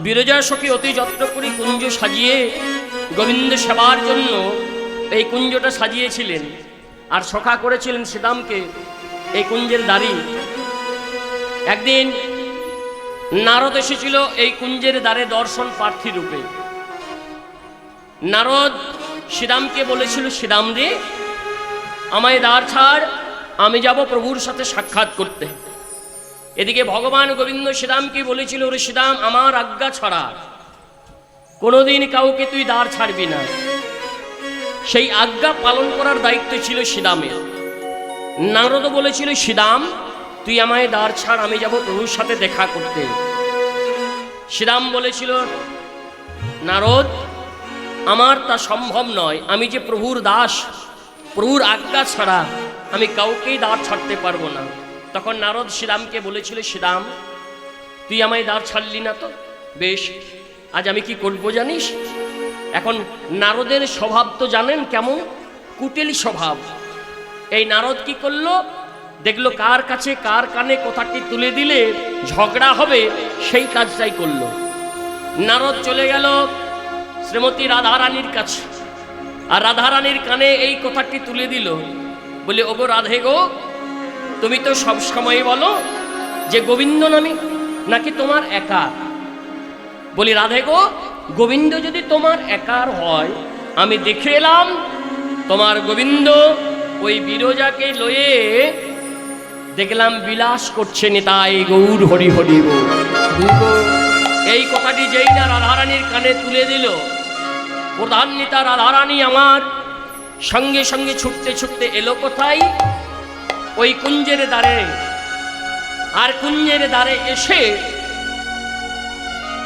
বিরজা সখী অতি যত্ন করে কুঞ্জ সাজিয়ে গোবিন্দ সেবার জন্য এই কুঞ্জটা সাজিয়েছিলেন, আর সখা করেছিলেন শ্রীরামকে এই কুঞ্জের দাড়ি, একদিন নারদ এসেছিল এই কুঞ্জের দ্বারে দর্শন প্রার্থী রূপে। নারদ শ্রীরামকে বলেছিল, শ্রীরাম রে, আমায় দ্বার ছাড়, আমি যাব প্রভুর সাথে সাক্ষাৎ করতে। এদিকে ভগবান গোবিন্দ শ্রীরামকে বলেছিল, ওরে শ্রীরাম, আমার আজ্ঞা ছাড়া কোনোদিন কাউকে তুই দ্বার ছাড়বি না। সেই আজ্ঞা পালন করার দায়িত্ব ছিল শ্রীরামের। নারদ বলেছিল, শ্রীরাম তুই আমায় দ্বার ছাড়, আমি যাব প্রভুর সাথে দেখা করতে। শ্রীরাম বলেছিল, নারদ, আমার তা সম্ভব নয়, আমি যে প্রভুর দাস, প্রভুর আজ্ঞা ছাড়া আমি কাউকেই দ্বার ছাড়তে পারবো না। তখন নারদ শ্রীরামকে বলেছিল, শ্রীরাম তুই আমায় দ্বার ছাড়লি না তো, বেশ, আজ আমি কি করবো জানিস? এখন নারদের স্বভাব তো জানেন কেমন, কুটিল স্বভাব। এই নারদ কি করলো, দেখলো কার কাছে কার কানে কথাটি তুলে দিলে ঝগড়া হবে, সেই কাজটাই করলো। নারদ চলে গেল শ্রীমতী রাধারানীর কাছে, আর রাধারানীর কানে এই কথাটি তুলে দিল, বলে, ওগো রাধে গো, তুমি তো সব সময় বলো যে গোবিন্দ নামে নাকি তোমার একা। বলি, রাধে গো, গোবিন্দ যদি তোমার একার হয়, আমি দেখে এলাম তোমার গোবিন্দ ওই বিরজাকে লয়ে দেখলাম বিলাস করছে, নিতাই গৌর হরি হরি গো। এই কথাটি যেই না রাধারানীর কানে তুলে দিল, প্রধান নেতা রাধারানী আমার সঙ্গে সঙ্গে ছুটতে ছুটতে এলো কোথায়, ওই কুঞ্জের দ্বারে। আর কুঞ্জের দ্বারে এসে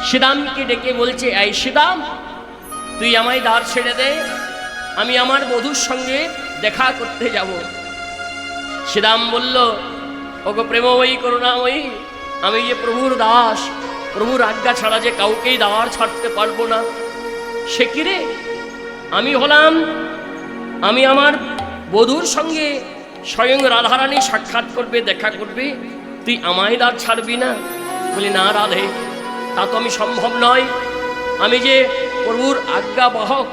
শ্রীরামকে ডেকে বলছে, এই শ্রীরাম, তুই আমায় দ্বার ছেড়ে দে, আমি আমার বধূর সঙ্গে দেখা করতে যাব। শ্রীরাম বলল, ওগো প্রেমময়ী করুণাময়ী, আমি যে প্রভুর দাস, প্রভুর আজ্ঞা ছাড়া যে কাউকেই দ্বার ছাড়তে পারবো না। সে কি রে, আমি হলাম, আমি আমার বধূর সঙ্গে স্বয়ং রাধারানী সাক্ষাৎ করবে, দেখা করবে, তুই আমায় দ্বার ছাড়বি না? বলি, না রাধে, তা তো আমি সম্ভব নয়, আমি যে প্রভুর আজ্ঞা বাহক,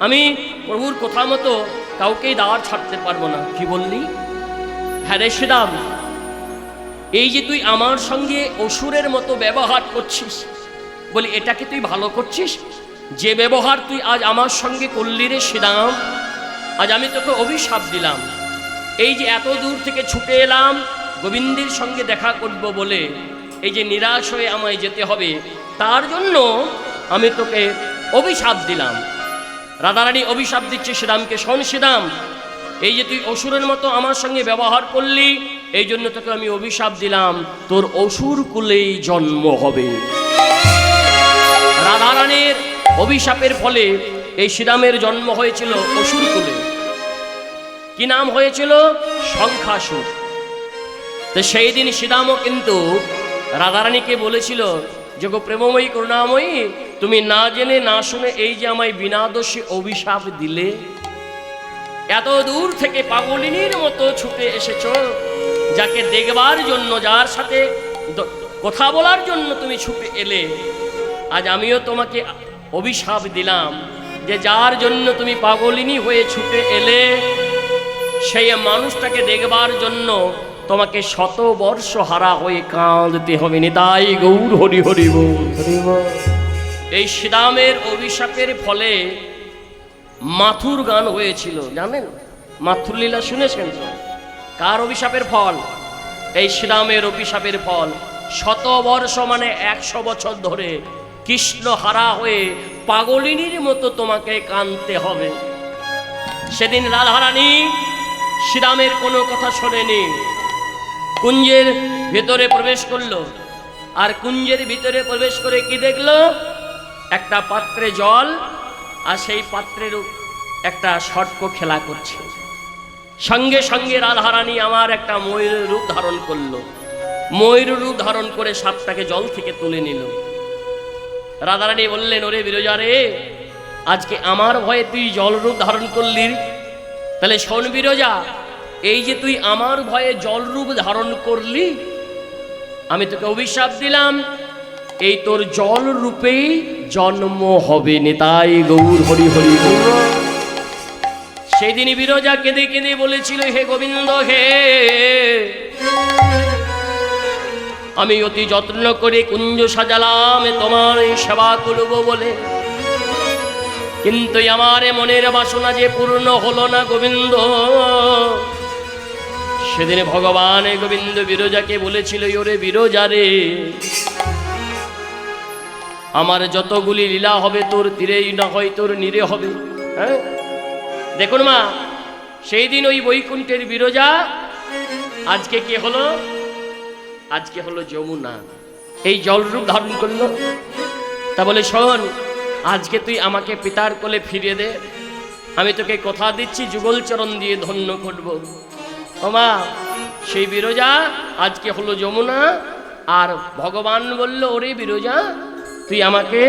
আমি প্রভুর কথা মতো কাউকেই দ্বার ছাড়তে পারবো না। কি বললি? হ্যাঁ রে শ্রীরাম, এই যে তুই আমার সঙ্গে অসুরের মতো ব্যবহার করছিস, বলি এটা কি তুই ভালো করছিস? যে ব্যবহার তুই আজ আমার সঙ্গে করলি রে শ্রীরাম, আজ আমি তোকে অভিশাপ দিলাম। এই যে এত দূর থেকে ছুটে এলাম গোবিন্দের সঙ্গে দেখা করব বলে, এই যে নিরাশ হয়ে আমায় যেতে হবে, তার জন্য আমি তোকে অভিশাপ দিলাম। রাধারানী অভিশাপ দিচ্ছে শ্রীরামকে, শোন শ্রীরাম, এই যে তুই অসুরের মতো আমার সঙ্গে ব্যবহার করলি, এই জন্য তোকে আমি অভিশাপ দিলাম, তোর অসুর কুলেই জন্ম হবে। রাধারানীর অভিশাপের ফলে এই শ্রীরামের জন্ম হয়েছিল অসুর কুলে। কি নাম হয়েছিল? শঙ্খাসুর। তো সেই দিন শ্রীরামও কিন্তু রাধারানীকে বলেছিল যে, গো প্রেমময়ী করুণাময়ী, তুমি না জেনে না শুনে এই যে আমায় বিনা দোষে অভিশাপ দিলে, এত দূর থেকে পাগলিনীর মতো ছুটে এসেছো, যাকে দেখবার জন্য, যার সাথে কথা বলার জন্য তুমি ছুটে এলে, আজ আমিও তোমাকে অভিশাপ দিলাম যে যার জন্য তুমি পাগলিনী হয়ে ছুটে এলে, সেই মানুষটাকে দেখবার জন্য তোমাকে 100 বর্ষ হারা হয়ে কাঁদতে হবে। নিতাই গৌর হরি হরি বল। এই শ্রীরামের অভিশাপের ফলে মাথুর গান হয়েছিল, জানেন? মাথুর লীলা শুনেছেন? কার অভিশাপের ফল? এই শ্রীরামের অভিশাপের ফল। 100 বর্ষ মানে 100 বছর ধরে কৃষ্ণ হারা হয়ে পাগলিনীর মতো তোমাকে কাঁদতে হবে। সেদিন রাধারানী শ্রীরামের কোনো কথা শোনেনি, কুঞ্জের ভেতরে প্রবেশ করলো। আর কুঞ্জের ভিতরে প্রবেশ করে কি দেখলো? একটা পাত্রে জল, আর সেই পাত্রের একটা সর্প খেলা করছে। সঙ্গে সঙ্গে রাধারানী আমার একটা ময়ূর রূপ ধারণ করলো। ময়ূর রূপ ধারণ করে সাপটাকে জল থেকে তুলে নিল। রাধারানী বললেন, ওরে বিরজা রে, আজকে আমার ভয়ে তুই জল রূপ ধারণ করলি, তাহলে শোন বিরজা, এই যে তুই আমার ভয়ে জল রূপ ধারণ করলি, আমি তোকে অভিশাপ দিলাম এই তোর জল রূপেই জন্ম হবে। নিতাই গৌর হরি হরি গৌর। সেই দিনই বিরজা কেঁদে কেঁদে বলেছিল, হে গোবিন্দ হে, আমি অতি যত্ন করে কুঞ্জ সাজালাম তোমার সেবা করব বলে, কিন্তু আমার মনের বাসনা যে পূর্ণ হলো না গোবিন্দ। সেদিন ভগবান গোবিন্দ বিরজাকে বলেছিল, ওরে বিরজা রে, আমার যতগুলি লীলা হবে তোর তীরেই না হয় তোর নীরে হবে। হ্যাঁ, দেখুন মা, সেই দিন ওই বৈকুণ্ঠের বিরজা আজকে কি হলো? আজকে হলো যমুনা, এই জলরূপ ধারণ করলো। তা বলে, শোন, আজকে তুই আমাকে পিতার কোলে ফিরিয়ে দে, আমি তোকে কথা দিচ্ছি যুগল চরণ দিয়ে ধন্য করব। ও মা, সেই বিরজা আজকে হলো যমুনা। আর ভগবান বলল, ওরে বিরজা, তুই আমাকে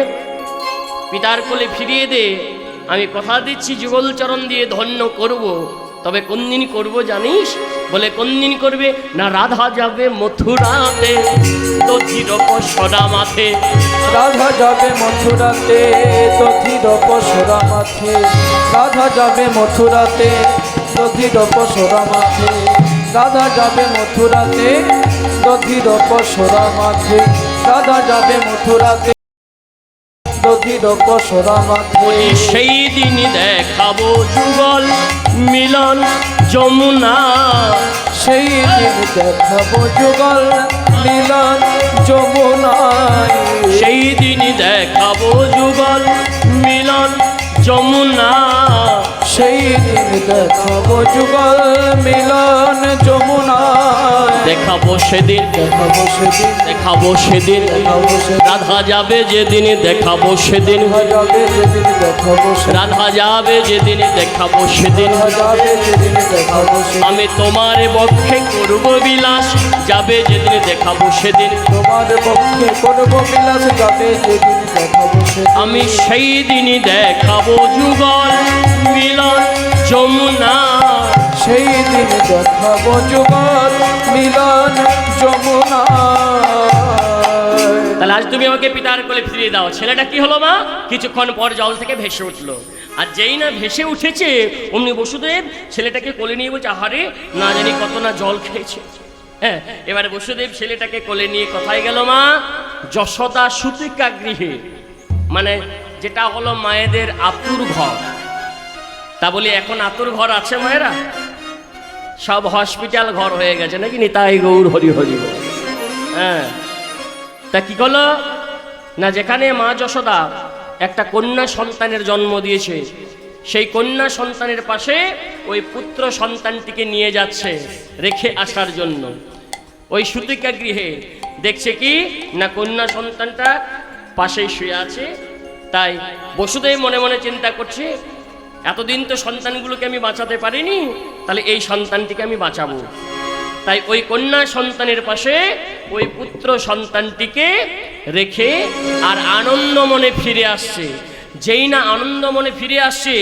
পিতার কোলে ফিরিয়ে দে, আমি কথা দিচ্ছি যুগল চরণ দিয়ে ধন্য করব। তবে কোন দিন করব জানিস? বলে, কোন দিন করবে? না, রাধা যাবে মথুরাতে দধির পসরা মাথে। রাধা যাবে মথুরাতে দধির পসরা মাথে। রাধা যাবে মথুরাতে দধির পসরা মাথে। রাধা যাবে মথুরাতে দধির পসরা মাথে। রাধা যাবে মথুরাতে দধির পসরা মাথে। সেই দিন দেখাবো যুগল মিলন যমুনা। সেই দিন দেখাবো যুগল মিলন যমুনায়। সেই দিন দেখাবো যুগল মিলন যমুনা। সেই দিন দেখাবো যুগল মিলন যমুনায়। দেখাবো সেদিন, দেখাবো সেদিন, দেখাবো সেদিন, দেখাবো সেদিন। রাধা যাবে যেদিন দেখাবো সেদিন। রাধা যাবে যেদিন দেখাবো সেদিন। রাধা যাবে যেদিন দেখাবো সেদিন। রাধা যাবে যেদিন দেখাবো সেদিন। আমি তোমার পক্ষে করব বিলাস, যাবে যেদিন দেখাবো সেদিন। তোমার পক্ষে করব বিলাস, যাবে যেদিন দেখাবো সেদিন। আমি সেই দিনই দেখাবো যুগল মিলন যমুনা। সেই দিন দেখাবো যুগল মিলন যমুনা। তাহলে আজ তুমি আমাকে পিতার কোলে ফিরিয়ে দাও। ছেলেটা কি হলো মা? কিছুক্ষণ পর জল থেকে ভেসে উঠলো। আর যেই না ভেসে উঠেছে, অমনি বসুদেব ছেলেটাকে কোলে নিয়ে বলছে, আহারে, না জানি কত না জল খেয়েছে। হ্যাঁ, এবারে বসুদেব ছেলেটাকে কোলে নিয়ে কোথায় গেল মা? যশোদা সুতিকা গৃহে, মানে যেটা হলো মায়েদের আতুর ঘর। তা বলি, এখন আতুর ঘর আছে মায়েরা? সব হসপিটাল ঘর হয়ে গেছে নাকি? নিতাই গৌর হরি হরি। হ্যাঁ, তা কি করলো না, যেখানে মা যশোদা একটা কন্যা সন্তানের জন্ম দিয়েছে, সেই কন্যা সন্তানের পাশে ওই পুত্র সন্তানটিকে নিয়ে যাচ্ছে রেখে আসার জন্য। ওই সুতিকা গৃহে দেখছে কি না, কন্যা সন্তানটা পাশেই শুয়ে আছে। তাই বসুদেব মনে মনে চিন্তা করছে, এতদিন তো সন্তানগুলোকে আমি বাঁচাতে পারিনি, তাহলে এই সন্তানটিকে আমি বাঁচাবো। তাই ওই কন্যা সন্তানের পাশে ওই পুত্র সন্তানটিকে রেখে আর আনন্দ মনে ফিরে আসছে। যেই না আনন্দ মনে ফিরে আসছে,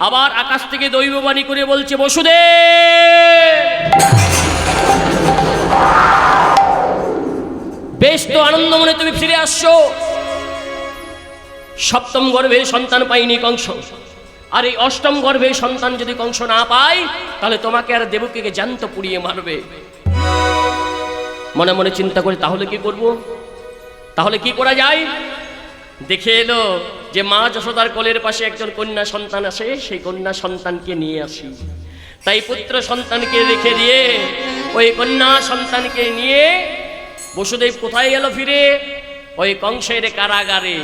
আবার আকাশ থেকে দৈববাণী করে বলছে, বসুদেব, বেশ তো আনন্দ মনে তুমি ফিরে আসছো। সপ্তম গর্ভে সন্তান পাইনি কংস, আর এই অষ্টম গর্ভে সন্তান যদি কংস না পায়, তাহলে তোমাকে আর দেবকীকে জ্যান্ত পুড়িয়ে মারবে। মনে মনে চিন্তা করে, তাহলে কি করব? তাহলে কি করা যায়? দেখে এলো যে মা যশোদার কোলের পাশে একজন কন্যা সন্তান আছে, সেই কন্যা সন্তানকে নিয়ে আসি। তাই পুত্র সন্তানকে রেখে দিয়ে ওই কন্যা সন্তানকে নিয়ে বসুদেব কোথায় গেল ফিরে? ওই কংসের কারাগারে।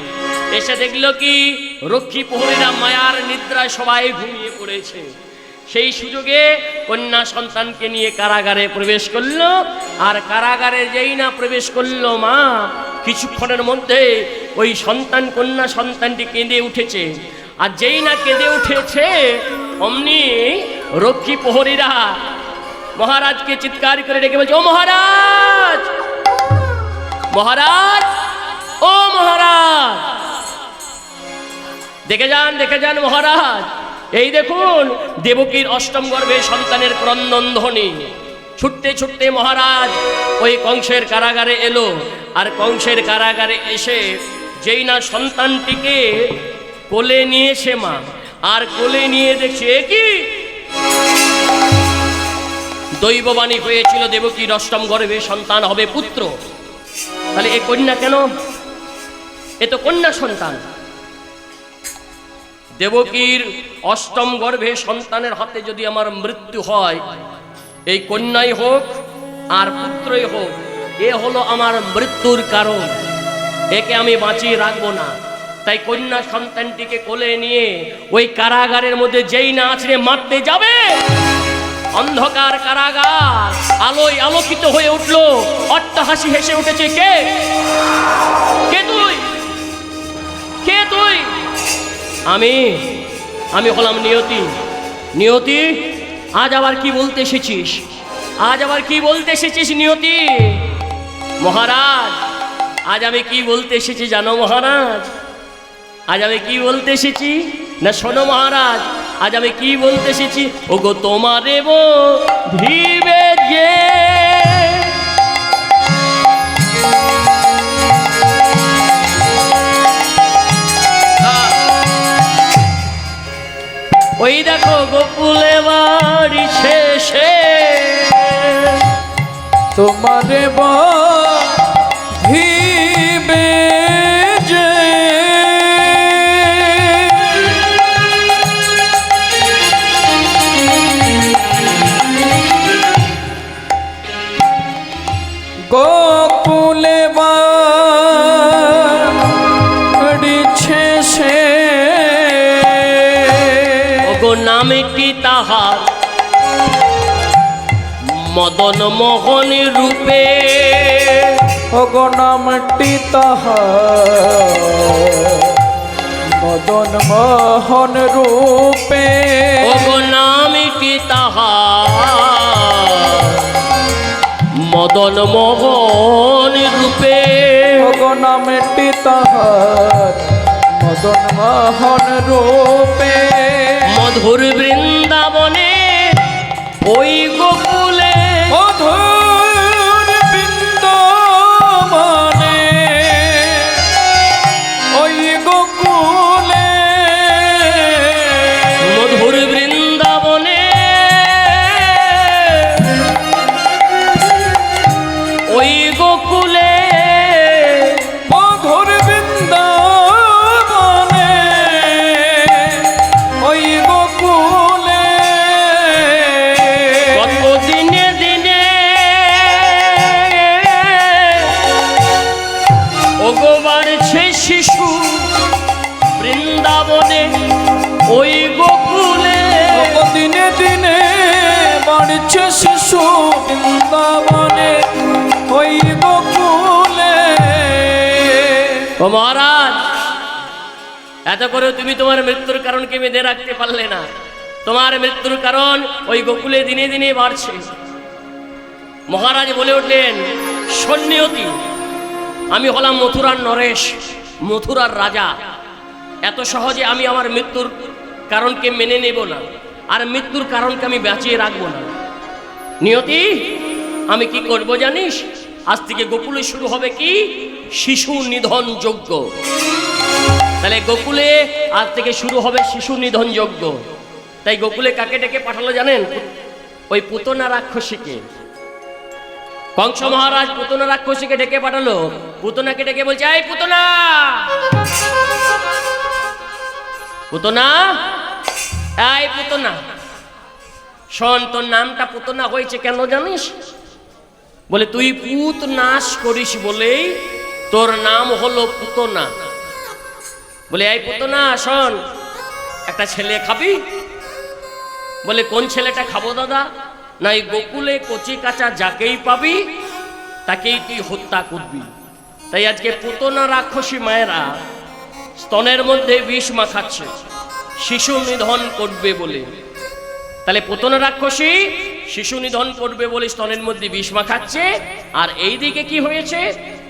এসে দেখলো কি, রক্ষী প্রহরীরা মায়ার নিদ্রায় সবাই ঘুমিয়ে পড়েছে। সেই সুযোগে কন্যা সন্তানকে নিয়ে কারাগারে প্রবেশ করলো। আর কারাগারে যেই না প্রবেশ করলো মা, কিছুক্ষণের মধ্যে ওই সন্তান, কন্যা সন্তানটি কেঁদে উঠেছে। আর যেই না কেঁদে উঠেছে, অমনি রক্ষী প্রহরীরা মহারাজকে চিৎকার করে ডেকে বলছে, ও মহারাজ, মহারাজ, ও মহারাজ, দেখে যান, দেখে যান মহারাজ, এই দেখুন দেবকীর অষ্টম গর্ভে সন্তানের ক্রন্দন ধ্বনি। ছুটতে ছুটতে মহারাজ ওই কংসের কারাগারে এলো। আর কংসের কারাগারে এসে যেই না সন্তানটিকে কোলে নিয়েছে মা, আর কোলে নিয়ে দেখছে কি দৈববাণী হয়েছিল দেবকীর অষ্টম গর্ভে সন্তান হবে পুত্র। তাহলে এ কন্যা কেন? এ তো কন্যা সন্তান। দেবকীর অষ্টম গর্ভে সন্তানের হাতে যদি আমার মৃত্যু হয়, এই কন্যাই হোক আর পুত্রই হোক, এ হলো আমার মৃত্যুর কারণ। একে আমি বাঁচিয়ে রাখবো না। তাই কন্যা সন্তানটিকে কোলে নিয়ে ওই কারাগারের মধ্যে যেই না আছড়ে মারতে যাবে, অন্ধকার কারাগার আলোয় আলোকিত হয়ে উঠলো। অট্টহাসি হেসে উঠেছে। কে? কে তুই? কে তুই? আমি হলাম নিয়তি। নিয়তি, আজ আবার কি বলতে এসেছিস? আজ আবার কি বলতে এসেছিস নিয়তি? মহারাজ, আজ আমি কি বলতে এসেছি জানো মহারাজ? আজ আমি কি বলতে এসেছি না শোনো মহারাজ, আজ আমি কি বলতে এসেছি? ওগো তোমারে ভিবে যে ওই দেখো গোকুলে বাড়ি শেষে তোমারে ভিবে যে গোকুলে বাড়ি শেষে ওগো নামটি তাহার মদন মোহন রূপে। ওগো নামটি তাহার মদন মোহন রূপে। ওগো নামটি তাহার মদন মোহন রূপে। ওগো নামটি তাহার মদন মোহন রূপে। মধুর বৃন্দাবনে ওই গোকুলে মধুর বৃন্দাবনে ওই গোকুলে। মধুর বৃন্দাবনে ওই গোকুলে। মধুর বৃন্দাবনে ওই গোকুলে। কত দিনে দিনে ওগো বাড়ছে শিশু বৃন্দাবনে ওই গোকুলে। দিনে দিনে বাড়ছে শিশু বৃন্দাবনে ওই গোকুলে। ও মহারাজ, এত করে তুমি তোমার মৃত্যুর কারণকে বেঁধে রাখতে পারলে না। তোমার মৃত্যুর কারণ ওই গোকুলে দিনে দিনে বাড়ছে। মহারাজ বলে উঠলেন, সন্নিয়তি, আমি হলাম মথুরার নরেশ, মথুরার রাজা। এত সহজে আমি আমার মৃত্যুর কারণকে মেনে নেব না, আর মৃত্যুর কারণকে আমি বাঁচিয়ে রাখবো না। নিয়তি, আমি কি করব জানিস? আজ থেকে গোকুলে শুরু হবে কি শিশু নিধন যজ্ঞ। তাহলে গোকুলে আজ থেকে শুরু হবে শিশু নিধন যজ্ঞ। তাই গোকুলে কাকে ডেকে পাঠালো জানেন? ওই পুতনা রাক্ষসীকে। কংস মহারাজ পুতনা রাক্ষসীকে ডেকে পাঠালো। পুতনাকে ডেকে বলছে, এই পুতনা, পুতনা, এই পুতনা, শোন, তোর নামটা পুতনা হয়েছে কেন জানিস? বলে তুই পুত নাশ করিস বলেই তোর নাম হলো পুতনা। বলে এই পুতনা শোন, একটা ছেলে খাবি? বলে কোন ছেলেটা খাবো দাদা? না, এই গোকুলে কচি কাঁচা যাকেই পাবি তাকেই তুই হত্যা করবি। তাই আজকে পুতনা রাক্ষসী মায়েরা স্তনের মধ্যে বিষ মাখাচ্ছে শিশু নিধন করবে বলে। তাহলে পুতনা রাক্ষসী শিশু নিধন করবে বলে স্তনের মধ্যে বিষ মাখাচ্ছে। আর এইদিকে কি হয়েছে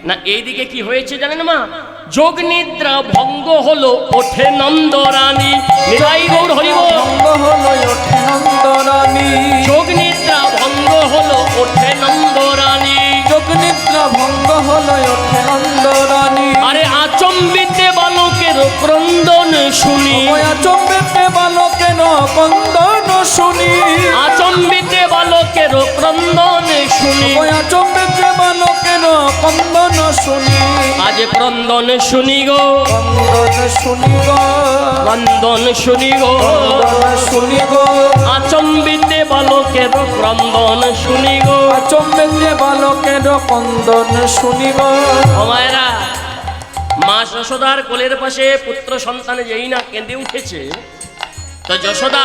না, এইদিকে কি হয়েছে জানেন মা? যোগ নিদ্রা ভঙ্গ হলো, ওঠে নন্দরানী। নিতাই গৌর হরি বল। ভঙ্গ হলো ওঠে নন্দরানী। যোগ নিদ্রা ভঙ্গ হলো, নিদ্রা ভঙ্গ হলো ওঠে নন্দরানী। আরে আচম্বিতে বালকের ক্রন্দন শুনি, আচম্বিতে বালকের ক্রন্দন শুনি, আচম্বিতে বালকের ক্রন্দন শুনি, আচম্বিতে বালকের ক্রন্দন শুনি। আজ ক্রন্দন শুনি গো, ক্রন্দন শুনি গো, ক্রন্দন শুনি গো, ক্রন্দন শুনি গো, আচম্বিতে বালকের ক্রন্দন শুনি গো। আচম্বিতে বালকের ক্রন্দন শুনি গো। ও মায়েরা, মা যশোদার কোলের পাশে পুত্র সন্তান যেই না কেঁদে উঠেছে, তো যশোদা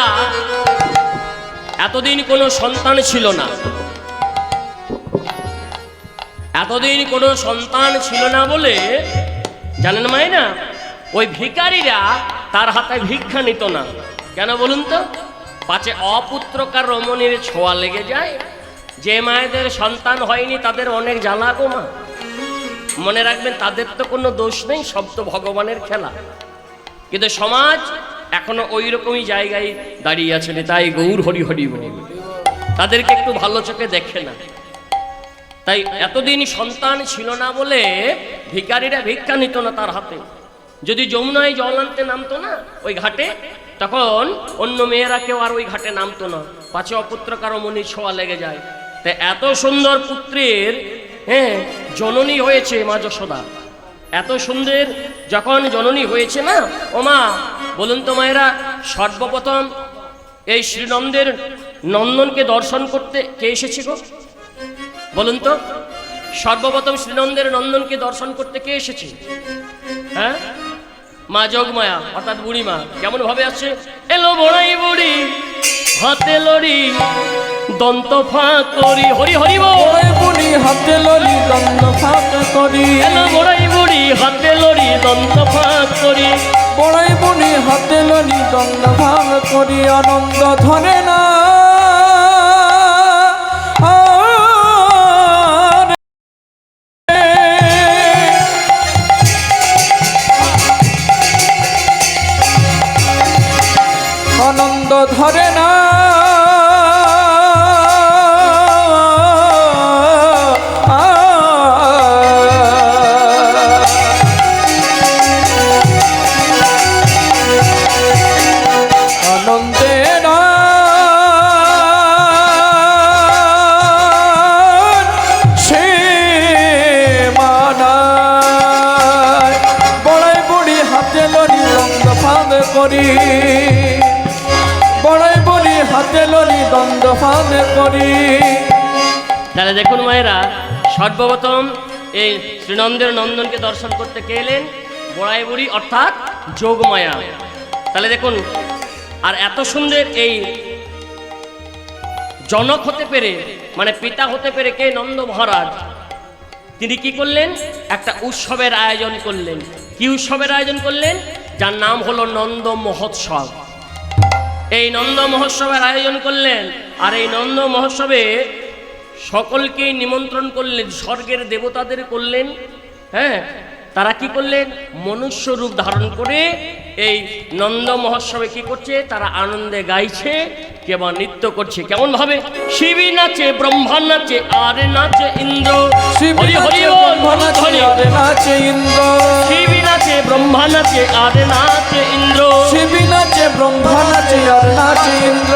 এতদিন কোনো সন্তান ছিল না, এতদিন কোনো সন্তান ছিল না বলে জানেন মায়েরা, ওই ভিখারিরা তার হাতে ভিক্ষা নিত না। কেন বলুন তো? পাছে অপুত্রকার রমণীর ছোঁয়া লেগে যায়। যে মায়েদের সন্তান হয়নি তাদের অনেক জ্বালা গো মা। মনে রাখবেন, তাদের তো কোনো দোষ নেই, সব তো ভগবানের খেলা। কিন্তু সমাজ এখনো ওই রকমই জায়গায় দাঁড়িয়ে আছে, তাই গৌর হরি হরি বল, তাদেরকে একটু ভালো চোখে দেখে না। তাই এতদিন সন্তান ছিল না বলে ভিখারিরা ভিক্ষা নিত না তার হাতে। যদি যমুনায় জল আনতে নামতো না ওই ঘাটে, তখন অন্য মেয়েরা কেউ আর ওই ঘাটে নামতো না, পাছে অপুত্রকার মনি ছোঁয়া লেগে যায়। তাই এত সুন্দর পুত্রের জননী হয়েছে মা যশোদা। এত সুন্দর যখন জননী হয়েছে না, ও মা বলুন তো মায়েরা, সর্বপ্রথম এই শ্রীনন্দের নন্দনকে দর্শন করতে কে এসেছে গো? বলুন তো, সর্বপ্রথম শ্রীনন্দের নন্দনকে দর্শন করতে কে এসেছে? হ্যাঁ, মা যোগমায়া অর্থাৎ বুড়ি মা। কেমন ভাবে আছে? এলো বড়াই বুড়ি হাতে লড়ি দন্ত ফাঁক করি, হরি হরি বড়াই বুড়ি হাতে লড়ি দন্ত ফাঁক করি, এলো বড়াই বুড়ি হাতে লড়ি দন্ত ফাঁক করি, বড়াই বুড়ি হাতে লড়ি দন্ত ফাঁক করি। আনন্দ ধরে না আনন্দ ধরে না আনন্দে না সে মানায়। বড়াই বুড়ি হাতে লড়ি রঙ্গ ফাঁদ করি, বড়াই বুড়ি হাতে লড়ি দ্বন্দ্ব ফাঁদ করি। তাহলে দেখুন মায়েরা, সর্বপ্রথম এই শ্রীনন্দের নন্দনকে দর্শন করতে কে এলেন? বড়াই বুড়ি অর্থাৎ যোগমায়া। তাহলে দেখুন, আর এত সুন্দর এই জনক হতে পেরে, মানে পিতা হতে পেরে কে? নন্দ মহারাজ। তিনি কি করলেন? একটা উৎসবের আয়োজন করলেন। কি উৎসবের আয়োজন করলেন? যার নাম হলো নন্দ মহোৎসব। এই নন্দ মহোৎসবের আয়োজন করলেন। আর এই নন্দ মহোৎসবে সকলকে নিমন্ত্রণ করলেন, স্বর্গের দেবতাদের করলেন। হ্যাঁ, তারা কি করলেন? মনুষ্য রূপ ধারণ করে এই নন্দ মহোৎসবে কি করছে? তারা আনন্দে গাইছে, কেবা নৃত্য করছে। কেমন ভাবে? শিবী নাচে, ব্রহ্মা নাচে, আর নাচে ইন্দ্র। হরি হরি বল, নাচে ইন্দ্র। শিবী নাচে, ব্রহ্মা নাচে, আর নাচে ইন্দ্র। শিবী নাচে, ব্রহ্মা নাচে, আর নাচে ইন্দ্র।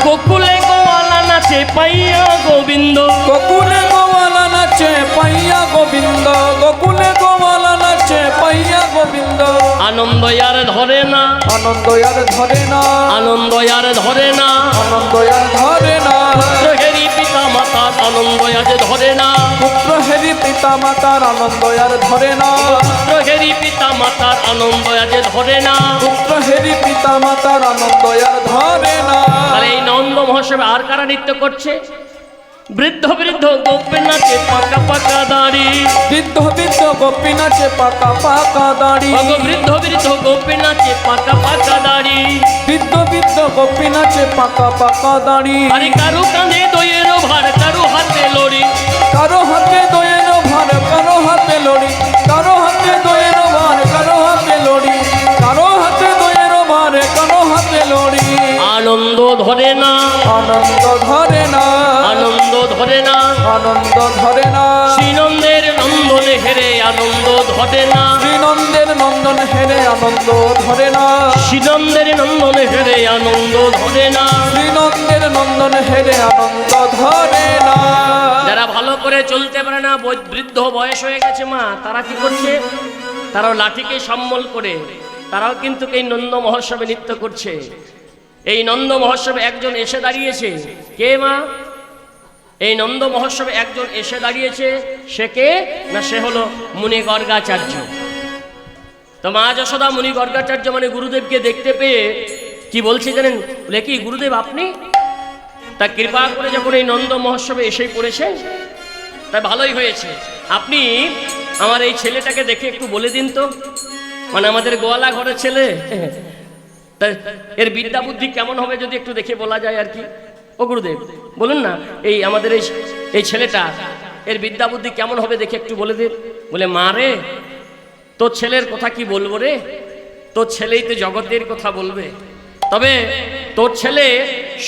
গোকুলে গোয়ালা নাচে, পাইয়া গোবিন্দ। গোকুলে গোয়ালা নাচে, পাইয়া গোবিন্দ। গোকুলে গোয়ালা নাচে, পাইয়া গোবিন্দ। আনন্দ আর ধরে না, আনন্দ আর ধরে না, আনন্দ আর ধরে না, আনন্দ আর ধরে না। পুত্র হেরি পিতা মাতা আনন্দ আজ ধরে না, পুত্র হেরি পিতা মাতার আনন্দ আর ধরে না, পুত্র হেরি পিতা মাতার আনন্দ আজ ধরে না। পুত্র হেরি পিতা মাতার আনন্দ আর ধরে না। তাহলে এই নন্দ মহোৎসবে আর কারা নৃত্য করছে? বৃদ্ধ বৃদ্ধ গোপী নাচে, পাকা পাকা দাড়ি। বৃদ্ধ বৃদ্ধ গোপী নাচে, পাকা পাকা দাড়ি। বৃদ্ধ বৃদ্ধ গোপী নাচে, পাকা পাকা দাড়ি। বৃদ্ধ বৃদ্ধ গোপী নাচে, পাকা পাকা দাড়ি। আরে কারো কাঁধে দইয়ের ভার, কারো হাতে লড়ি। কারো হাতে দইয়ের ভার, কারো হাতে লড়ি। কারো হাতে দইয়ের ভার, কারো হাতে লড়ি। কারো হাতে দইয়ের ভার, কারো হাতে লড়ি। আনন্দ ধরে না, আনন্দ ধরে না, আনন্দ ধরে না, আনন্দ ধরে না, শ্রীনন্দের নন্দন হেরে আনন্দ ধরে না, শ্রীনন্দের নন্দন হেরে আনন্দ ধরে না, শ্রীনন্দের নন্দন হেরে আনন্দ ধরে না। শ্রীনন্দের নন্দন হেরে আনন্দ ধরে না। যারা ভালো করে চলতে পারে না, বৃদ্ধ বয়স হয়ে গেছে মা, তারা কি করছে? তারাও লাঠিকে সম্বল করে তারাও কিন্তু এই নন্দ মহোৎসবে নৃত্য করছে। এই নন্দ মহোৎসবে একজন এসে দাঁড়িয়েছে। কে মা? এই নন্দ মহোৎসবে একজন এসে দাঁড়িয়েছে। সে কে? না, সে হলো মুনি গর্গাচার্য। তো মা যশোদা মুনি গর্গাচার্য মানে গুরুদেবকে দেখতে পেয়ে কি বলছে জানেন? বলে কি গুরুদেব আপনি? তা কৃপা করে যখন এই নন্দ মহোৎসবে এসেই পড়েছেন, তাই ভালোই হয়েছে। আপনি আমার এই ছেলেটাকে দেখে একটু বলে দিন তো, মানে আমাদের গোয়ালা ঘরের ছেলে, তা এর বিদ্যা বুদ্ধি কেমন হবে যদি একটু দেখে বলা যায় আর কি। ও গুরুদেব বলুন না, এই আমাদের এই ছেলেটা এর বিদ্যা বুদ্ধি কেমন হবে দেখে একটু বলে দিন। বলে মা রে, তোর ছেলের কথা কি বলবো রে, তোর ছেলেই তো জগতের কথা বলবে। তবে তোর ছেলে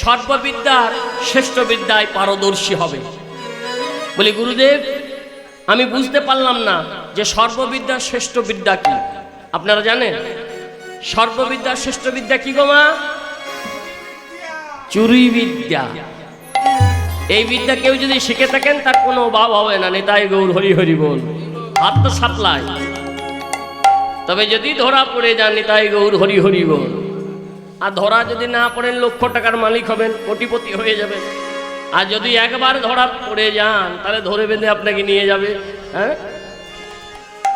সর্ববিদ্যার শ্রেষ্ঠ বিদ্যায় পারদর্শী হবে। বলি গুরুদেব আমি বুঝতে পারলাম না যে সর্ববিদ্যার শ্রেষ্ঠ বিদ্যা কি। আপনারা জানেন সর্ববিদ্যার শ্রেষ্ঠ বিদ্যা কি গো মা? চুরি বিদ্যা। এই বিদ্যা কেউ যদি শিখে থাকেন তার কোনো অভাব হবে না। নেতাই গৌর হরি হরি বল, হাত তো সাপ্লাই। তবে যদি ধরা পড়ে যান, নেতাই গৌর হরি হরি বল, আর ধরা যদি না পড়েন লক্ষ টাকার মালিক হবেন, কোটিপতি হয়ে যাবেন। আর যদি একবার ধরা পড়ে যান তাহলে ধরে বেঁধে আপনাকে নিয়ে যাবে। হ্যাঁ,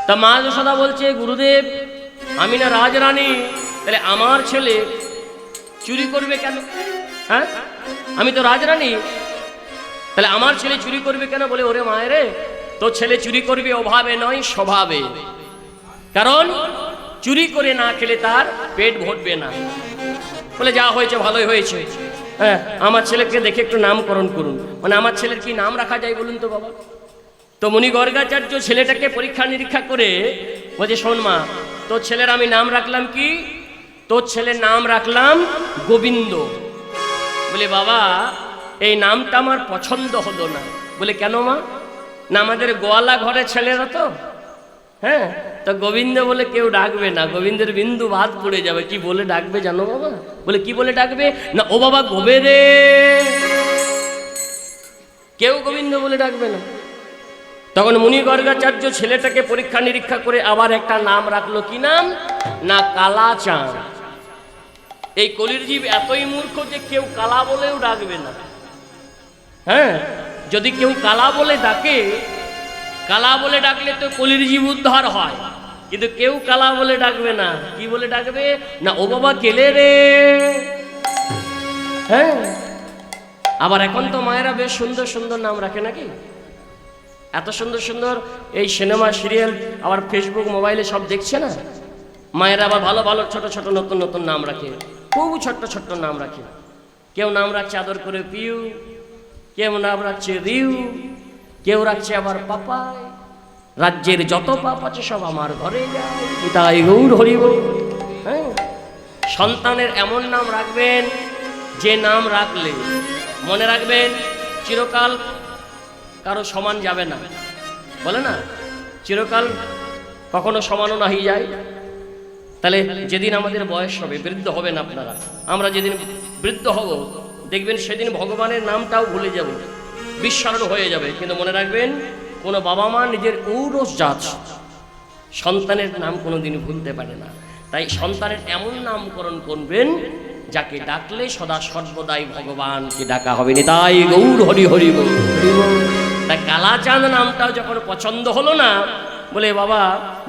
তা মা যশোদা বলছে গুরুদেব আমি না রাজরানী, তাহলে আমার ছেলে চুরি করবে কেন? হ্যাঁ, আমি তো রাজরানী, তাহলে আমার ছেলে চুরি করবে কেন? বলে ওরে মায়ের রে, তোর ছেলে চুরি করবে অভাবে নয় স্বভাবে। কারণ চুরি করে না খেলে তার পেট ভরবে না। বলে যা হয়েছে ভালোই হয়েছে। হ্যাঁ, আমার ছেলেকে দেখে একটু নামকরণ করুন। মানে আমার ছেলের কি নাম রাখা যায় বলুন তো বাবা? তো মুনি গর্গাচার্য ছেলেটাকে পরীক্ষা নিরীক্ষা করে বলছে শোন মা, তোর ছেলের আমি নাম রাখলাম কি? তোর ছেলের নাম রাখলাম গোবিন্দ। বলে বাবা এই নামটা আমার পছন্দ হলো না। বলে কেন মা? না আমাদের গোয়ালা ঘরের ছেলেরা তো, হ্যাঁ, তো গোবিন্দ বলে কেউ ডাকবে না, গোবিন্দের বিন্দু ভাত পড়ে যাবে। কি বলে ডাকবে জানো বাবা? বলে কি বলে ডাকবে? না ও বাবা গোবে রে, কেউ গোবিন্দ বলে ডাকবে না। তখন মুনি গর্গাচার্য ছেলেটাকে পরীক্ষা নিরীক্ষা করে আবার একটা নাম রাখলো। কি নাম? না কালাচাঁদ। এই কলির জীব এতই মূর্খ যে কেউ কালা বলেও ডাকবে না। হ্যাঁ, যদি কেউ কালা বলে ডাকে, কালা বলে ডাকলে তো কলির জীব উদ্ধার হয়, কিন্তু কেউ কালা বলে ডাকবে না। কি বলে ডাকবে? না ও বাবা গেলে রে। হ্যাঁ, আবার এখন তো মায়েরা বেশ সুন্দর সুন্দর নাম রাখে নাকি? এত সুন্দর সুন্দর এই সিনেমা সিরিয়াল আবার ফেসবুক মোবাইলে সব দেখছে না, মায়েরা আবার ভালো ভালো ছোট ছোট নতুন নতুন নাম রাখে, খুব ছোট্ট ছোট্ট নাম রাখে। কেউ নাম রাখছে আদর করে পিউ, কেউ নাম রাখছে রিউ, কেউ রাখছে আবার পাপাই। রাজ্যের যত পাপ আছে সব আমার ঘরে যায়, তাই গৌর হরি বল। হ্যাঁ, সন্তানের এমন নাম রাখবেন যে নাম রাখলে মনে রাখবেন চিরকাল কারো সমান যাবে না। বলে না চিরকাল কখনো সমানও না হয়ে যায়। তাহলে যেদিন আমাদের বয়স হবে, বৃদ্ধ হবেন আপনারা, আমরা যেদিন বৃদ্ধ হব দেখবেন সেদিন ভগবানের নামটাও ভুলে যাব, বিস্মরণ হয়ে যাবে। কিন্তু মনে রাখবেন কোনো বাবা মা নিজের ঔরস জাত সন্তানের নাম কোনোদিন ভুলতে পারে না। তাই সন্তানের এমন নামকরণ করবেন যাকে ডাকলে সদা সর্বদাই ভগবানকে ডাকা হবে। তাই গৌর হরি হরি বল। তাই কালাচাঁদ নামটাও যখন পছন্দ হলো না, বলে বাবা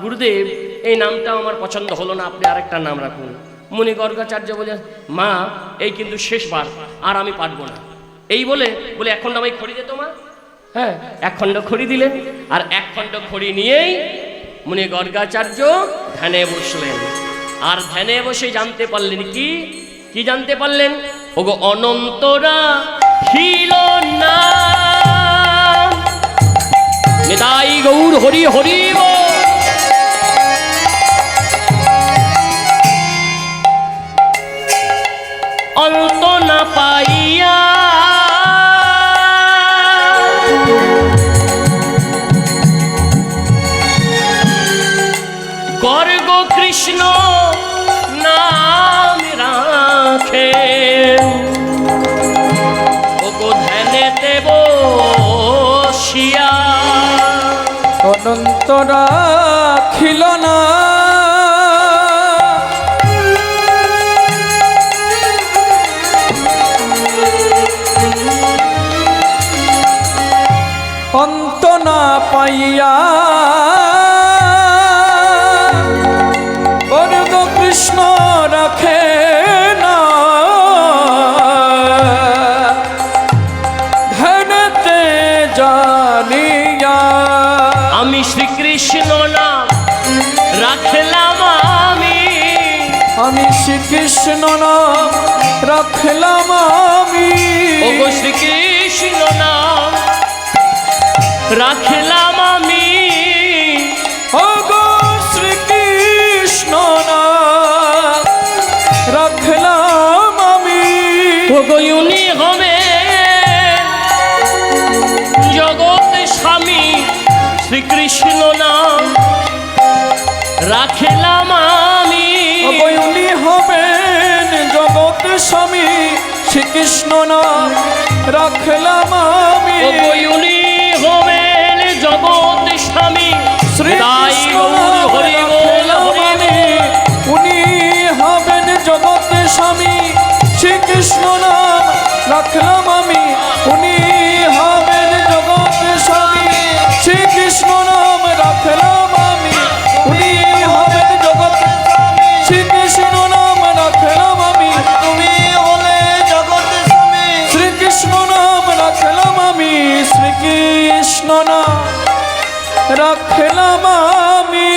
গুরুদেব এই নামটাও আমার পছন্দ হলো না, আপনি আরেকটা নাম রাখুন। মুনি গর্গাচার্য বলে মা এই কিন্তু শেষবার, আর আমি পারবো না। এই বলে এক খণ্ড আমায় খড়ি দে তোমা। হ্যাঁ, এক খণ্ড খড়ি দিলেন, আর এক খণ্ড খড়ি নিয়েই মুনি গর্গাচার্য ধ্যানে বসলেন। আর ধ্যানে বসে জানতে পারলেন কি? কি জানতে পারলেন? ওগো অনন্তরা ছিল না, নিতাই গৌর হরি হরি বল। অন্ত না পাইয়া গর্গ কৃষ্ণ নাম রাখে ওগো ধ্যানেতে বসিয়া অনন্ত রাখিল না অন্ত না পাইয়া বর্গ কৃষ্ণ রাখে না ধ্যানেতে জানিয়া আমি শ্রীকৃষ্ণ নাম রাখলাম আমি শ্রীকৃষ্ণ নাম রাখলাম আমি ওগো শ্রীকৃষ্ণ নাম রাখলাম আমি ওগো শ্রীকৃষ্ণ নাম রাখলাম আমি ওগো উনি হবে জগৎ স্বামী শ্রীকৃষ্ণ নাম রাখলাম আমি ওগো উনি হবেন জগৎ স্বামী শ্রীকৃষ্ণ নাম রাখলাম আমি ওগো উনি হবেন জগৎ স্বামী তাই গৌর হরি বল হরি উনি হবেন জগৎ স্বামী শ্রীকৃষ্ণ নাম রাখলাম আমি উনি হবেন জগৎ স্বামী শ্রীকৃষ্ণ নাম রাখলাম আমি উনি হবেন জগৎ শ্রীকৃষ্ণ নাম রাখলাম আমি তুমি হলে জগৎ স্বামী শ্রীকৃষ্ণ নাম রাখলাম আমি শ্রীকৃষ্ণ নাম রাখলাম আমি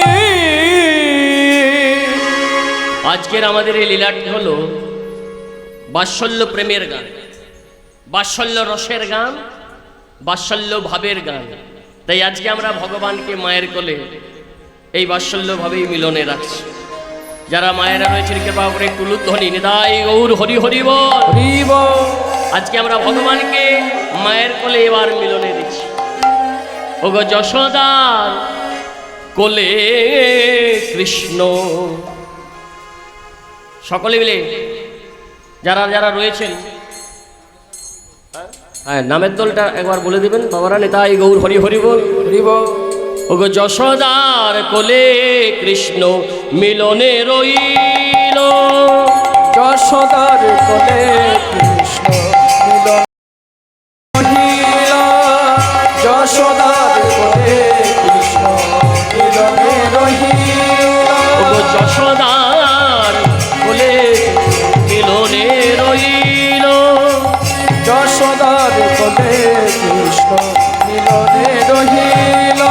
আজকের আমাদের এই লীলাটি হলো বাৎসল্য প্রেমের গান, বাৎসল্য রসের গান, বাৎসল্য ভাবের গান। তাই আজকে আমরা ভগবানকে মায়ের কোলে এই বাৎসল্য ভাবেই মিলনে রাখছি। যারা মায়েরা রয়েছেন কৃপা করে টুলুধ্বনি নিতাই গৌর হরি হরি বল। হরি বল। আজকে আমরা ভগবানকে মায়ের কোলে এবার মিলনে দিচ্ছি। ওগো যশোদার কোলে কৃষ্ণ। সকলে মিলে যারা যারা রয়েছেন হ্যাঁ নামের দলটা একবার বলে দেবেন বাবারা। নেতাই গৌর হরি হরি বল। হরি বল। ওগো যশোদার কোলে কৃষ্ণ মিলনে রইল। যশোদার কোলে কৃষ্ণ মিলন রহিল। যশোদার কোলে কৃষ্ণ মিলনে রহিল। ওগো যশোদার কোলে মিলনে রইল। যশোদার কোলে কৃষ্ণ মিলনে রহিল।